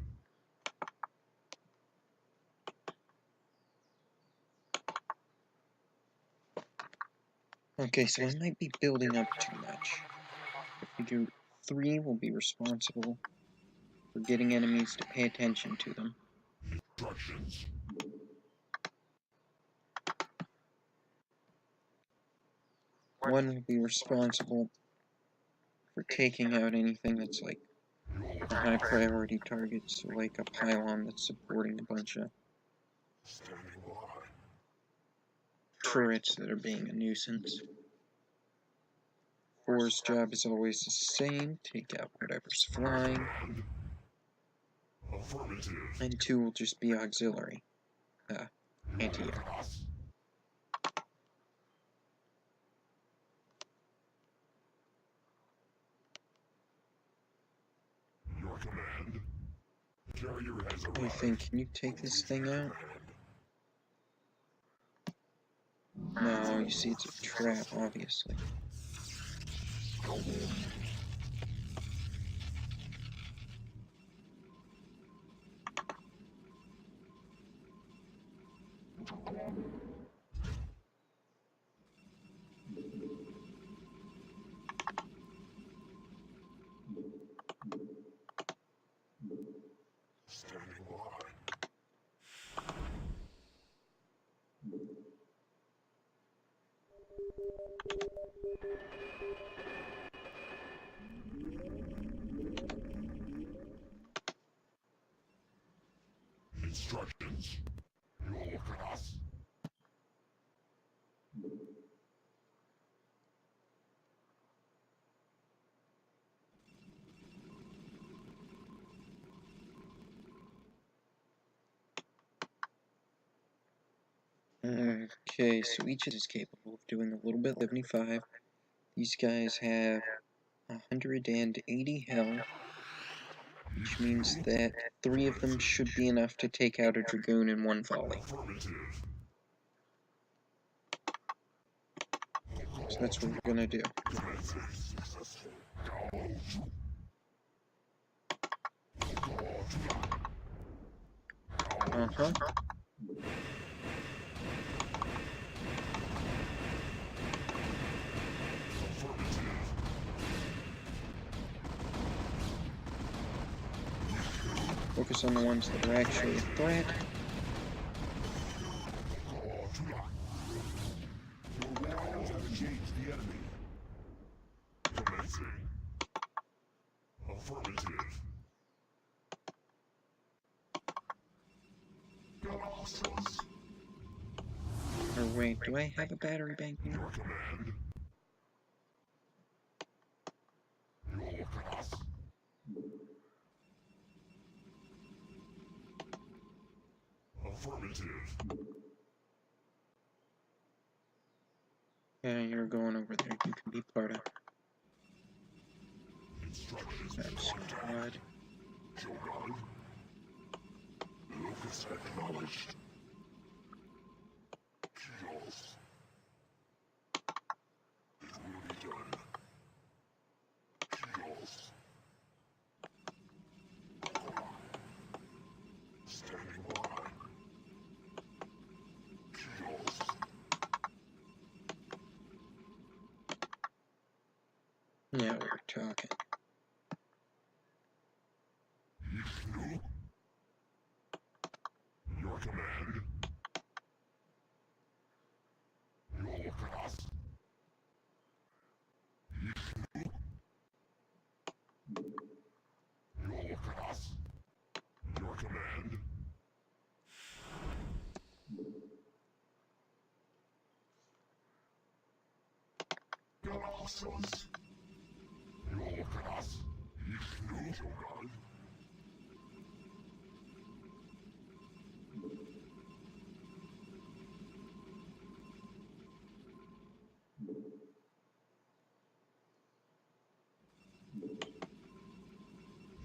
Okay, so I might be building up too much. Figure 3 will be responsible for getting enemies to pay attention to them. Instructions. 1 will be responsible for taking out anything that's like a high priority target, so like a pylon that's supporting a bunch of Standing by. turrets that are being a nuisance. 4's job is always the same, take out whatever's flying, Affirmative. and 2 will just be auxiliary, anti-air. Your command. Carrier has I arrived. think, can you take this thing out? No, you see it's a trap, obviously. Standing by. Instructions. Your class. Okay, so each is capable of doing a little bit 75. These guys have 180 health, which means that 3 of them should be enough to take out a Dragoon in one volley. Affirmative. So that's what we're gonna do. Commencing. Successful. Uh-huh. Focus on the ones that are actually a threat. Your warriors have engaged the enemy. Commencing. Affirmative. Got hostiles. Or wait, do I have a battery bank here? Your command. Your class. Affirmative. Yeah, you're going over there. You can be part of Instructions. that squad. Shogun. Locus acknowledged. Kios. It will be done. Kios. Standing by. Kios. Yeah, we were talking. Your command. Your class. Your class. Your command. Got hostiles. Your class. Your Shogun.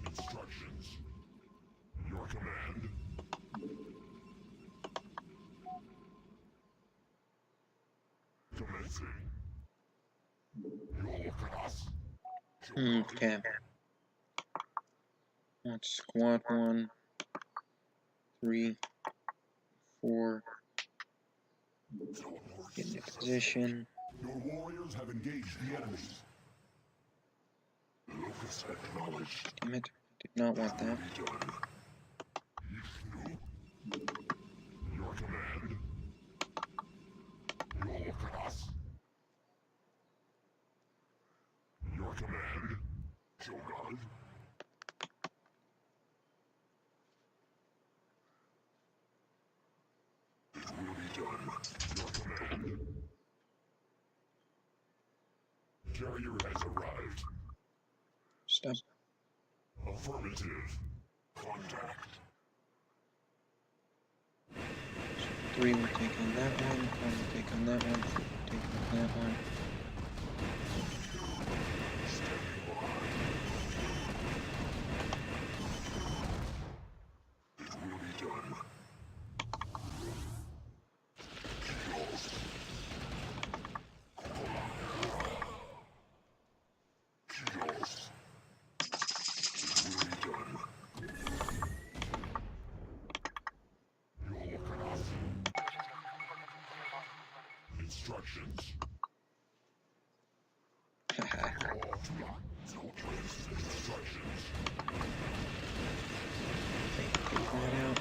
Instructions. Your command. Commencing. Your class. Okay. That's squad 1, 3, 4. Get into position. Your warriors have engaged the enemy. Locus acknowledged. Damn it. Did not want that. Your command. Locus. Your command. Shogun. It will be done. Your command. Carrier has arrived. Stop. Affirmative. Contact. 3 will take on that one. 1 will take on that one. 4 will take on that one. Standing by. It will be done. Chaos. Chaos. It will be done. Instructions. Haha. Instructions. Take that out.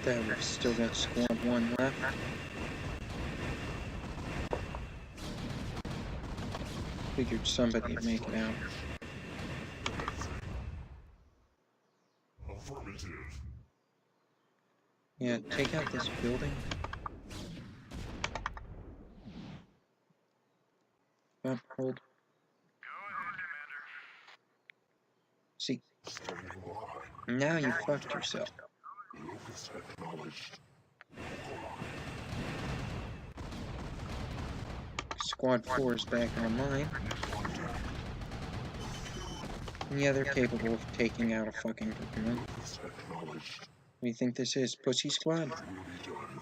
There, we've still got squad 1 left. Figured somebody would make it out. Affirmative. Yeah, take out this building. Oh, hold. Go ahead, Commander. See, Standing by. now you fucked yourself. Locus acknowledged. Squad 4 is back online. And yeah, they're capable of taking out a fucking platoon. Locus acknowledged. What do you think this is? Pussy Squad? It will be done.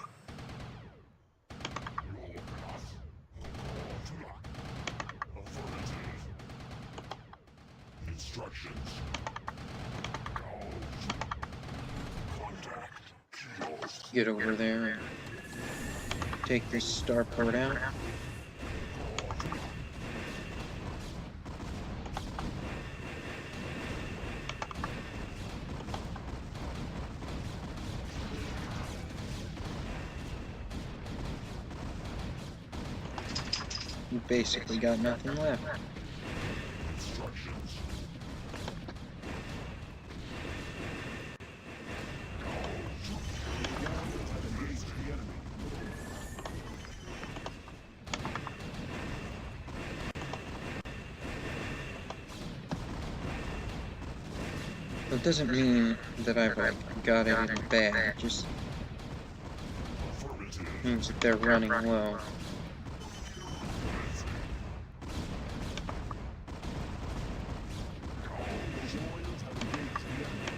Affirmative. Instructions. Contact. Chaos. Get over there and take this starport out. You basically got nothing left. Instructions. Engage the enemy. That doesn't mean that I've like, got anything bad, it just Affirmative. means that they're running low. Warriors have engaged the enemy.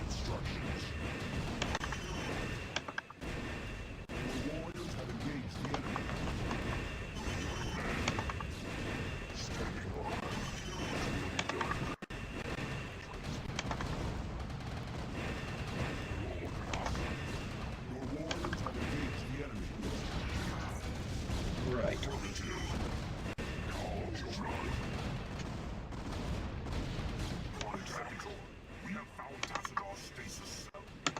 Instructions. Your warriors have engaged the enemy. Standing by. It will be done. Your warriors have engaged the enemy. Right. Affirmative. Contact. We have found Tassadar stasis.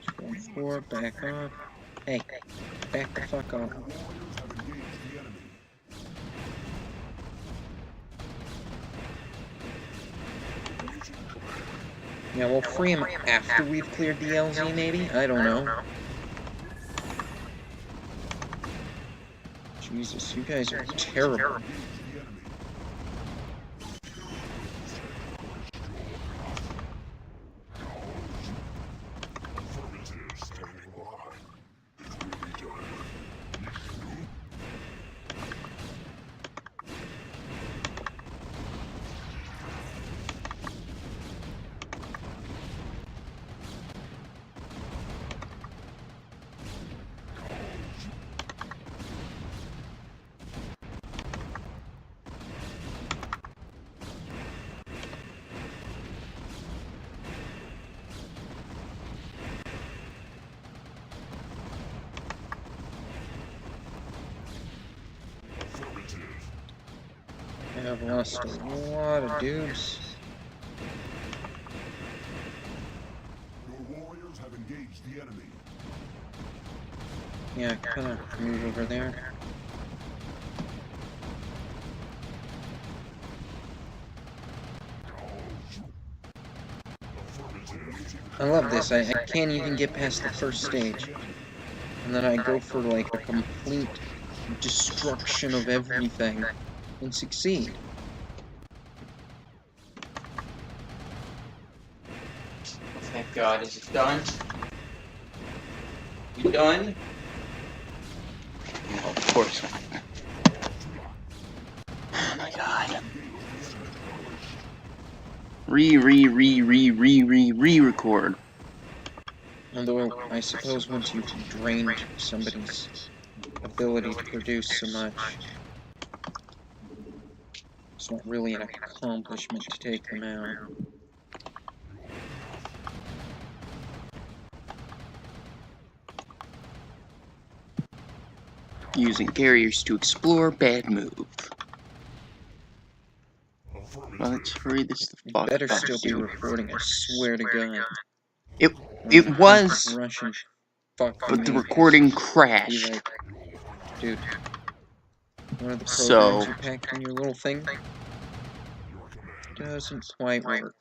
Squad 4, back off. Hey, back the fuck off. Your warriors have engaged the enemy. Yeah, we'll free him after we've cleared the LZ, maybe? I don't know. Which Jesus, you guys are terrible. I've lost a lot of dudes. Your warriors have engaged the enemy. Yeah, kinda move over there. I love this. I can't even get past the first stage. And then I go for like a complete destruction of everything and succeed. Thank God, is it done? You done? No, of course not. Oh my God. Re-record. Although, I suppose once you've drained somebody's ability to produce so much, it's not really an accomplishment to take them out. Using carriers to explore, bad move. Well, let's hurry this the fuck Better up. still be recording, I swear to God. It When was, Russian fuck but the me, recording be crashed. like, dude, one of the So, programs you packed in your little thing doesn't quite work.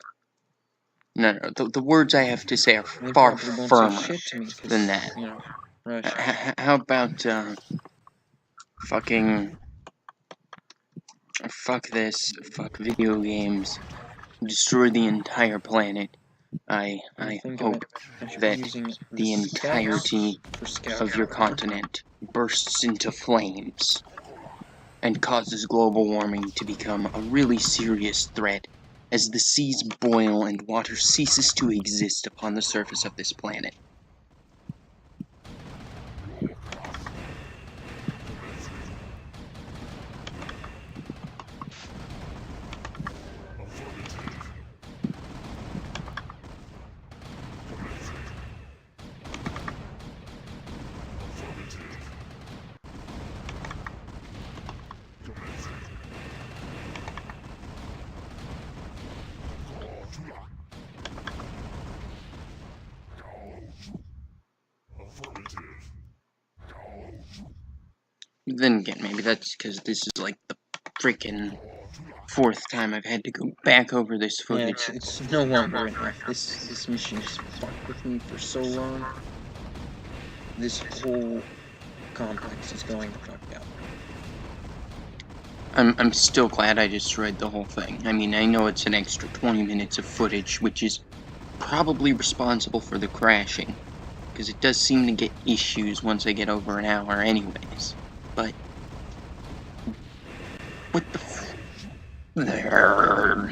no, the words I have to say are They far probably won't say firmer shit to me, than because, that. you know, Russia. How about, fucking, fuck this, fuck video games, destroy the entire planet. I Think of hope it, I should be that using the entirety for scouts of your continent bursts into flames and causes global warming to become a really serious threat as the seas boil and water ceases to exist upon the surface of this planet. Then again, maybe that's because this is like the freaking fourth time I've had to go back over this Yeah, footage. it's no longer enough. This mission has fucked with me for so long. This whole complex is going to fuck up. I'm still glad I destroyed the whole thing. I mean, I know it's an extra 20 minutes of footage, which is probably responsible for the crashing, because it does seem to get issues once I get over an hour anyways. But what the f- there.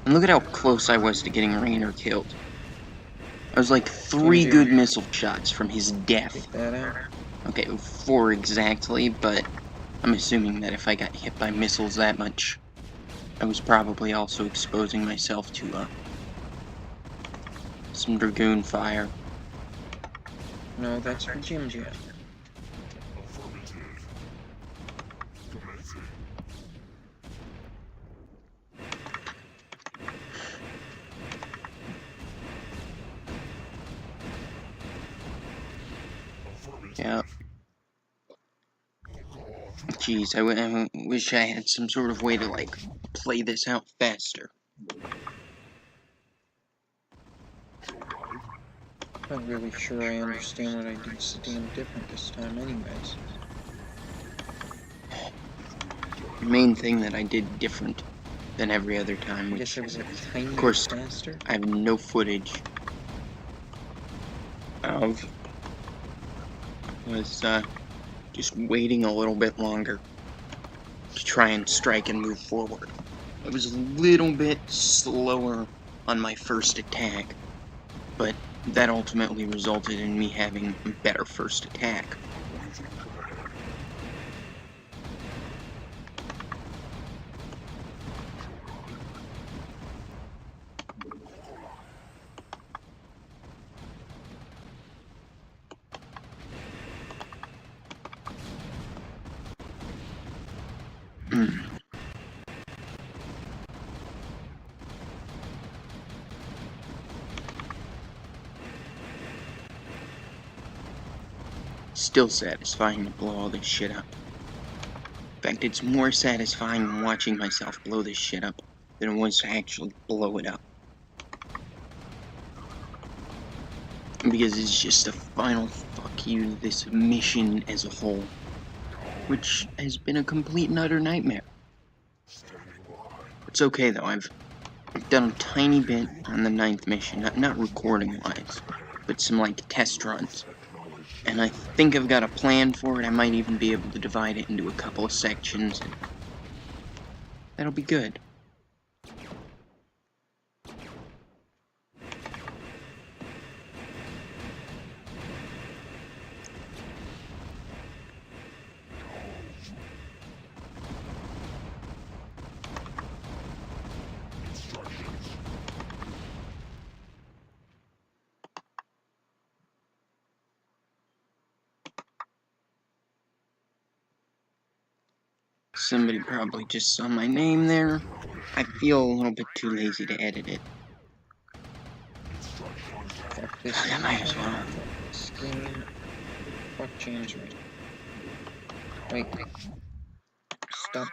And look at how close I was to getting Raynor killed. I was like 3 good missile shots from his death. Take that out. Okay, 4 exactly, but I'm assuming that if I got hit by missiles that much, I was probably also exposing myself to, some Dragoon fire. No, that's for Jim Jam. Yeah. Jeez, I wish I had some sort of way to, like, play this out faster. Not really sure I understand what I did so damn different this time anyways. The main thing that I did different than every other time, I guess which, I was a tiny of bit course, faster. I have no footage of, was just waiting a little bit longer to try and strike and move forward. I was a little bit slower on my first attack, but that ultimately resulted in me having a better first attack. Still satisfying to blow all this shit up. In fact, it's more satisfying watching myself blow this shit up than it was to actually blow it up. Because it's just a final fuck you to this mission as a whole, which has been a complete and utter nightmare. It's okay though, I've done a tiny bit on the 9th mission, not recording-wise, but some like test runs. And I think I've got a plan for it. I might even be able to divide it into a couple of sections, and that'll be good. Somebody probably just saw my name there. I feel a little bit too lazy to edit it. Fuck this. I might as well. Screen. Fuck James right. Wait. Stop.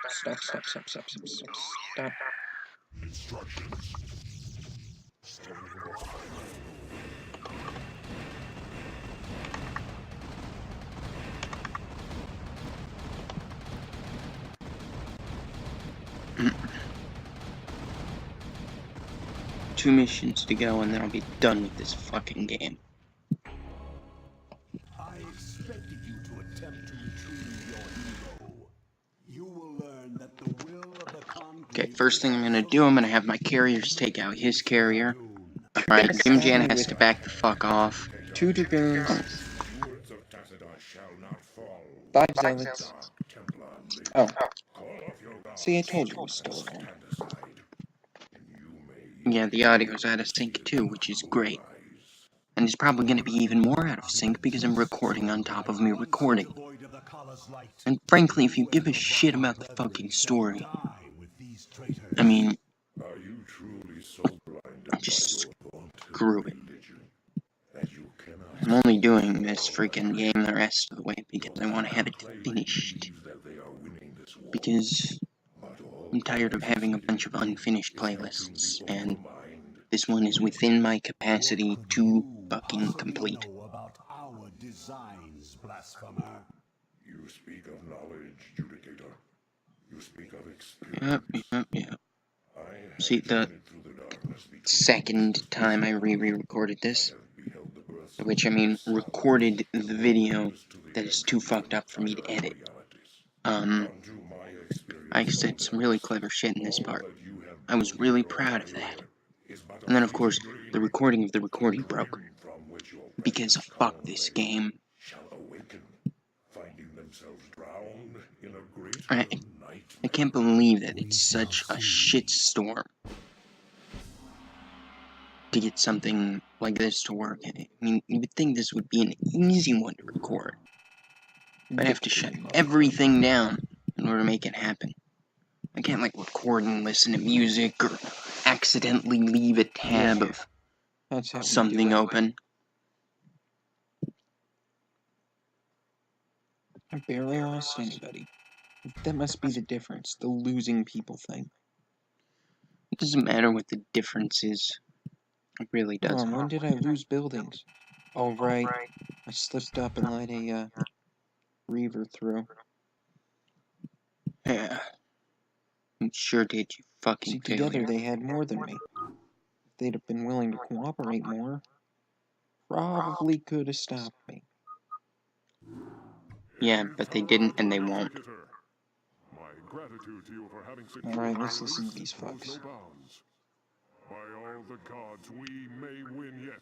Instructions. Standing by. Two missions to go and then I'll be done with this fucking game. I expected you to attempt to retrieve your hero. You will learn that the will of the concrete. Okay, first thing I'm gonna do, I'm gonna have my carriers take out his carrier. Alright, Jim Jan has to back the fuck off. 2 dragoons. Words of Tassadar shall not fall. 5 zealots. Templar lady. Oh. Call off your guards. See, I told you it was still wrong. Stand aside. You may Yeah, the audio's out of sync too, which is great. And it's probably gonna be even more out of sync because I'm recording on top of me recording. And frankly, if you give a shit about the fucking story, I mean, Are you truly so blinded just by your vaunted screw it. religion that you cannot I'm only doing this freaking game the rest of the way because I want to have it finished. believe that they are winning this war? Because But all I'm tired of having a bunch of unfinished is that playlists, to and reform your mind. this one is within my capacity to fucking complete. About our designs, blasphemer. You speak of knowledge, Judicator. You speak of experience. Yep. I have See, the journeyed through the darkness between second time I re-recorded this, have beheld the birth by of which I mean recorded the video that is too fucked up for me to edit. unto my experience. I said some really clever shit in this All part. that you have I was built really in your proud of career that. is but a And then, of feeble course, dream. the recording of the recording The broke. dream from which your Because precious fuck this comrades game. shall awaken, finding themselves drowned in a great I nightmare. can't believe that it's such a shitstorm to get something like this to work. I mean, you would think this would be an easy one to record. I'd have to shut everything down in order to make it happen. I can't, like, record and listen to music or accidentally leave a tab of That's how we something do it. open. I barely lost anybody. That must be the difference, the losing people thing. It doesn't matter what the difference is. It really Hold doesn't. on, when did I lose buildings? Oh, right. I slipped up and let a, Reaver through. Yeah. You sure did, you fucking See, failure. together they had more than me. If they'd have been willing to cooperate more, probably could have stopped me. Yeah, but they didn't and they won't. My gratitude to you for having Alright, let's listen to these fucks. By all the gods, we may win yet.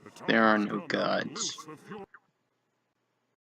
The time There are has no come to gods. loose the fury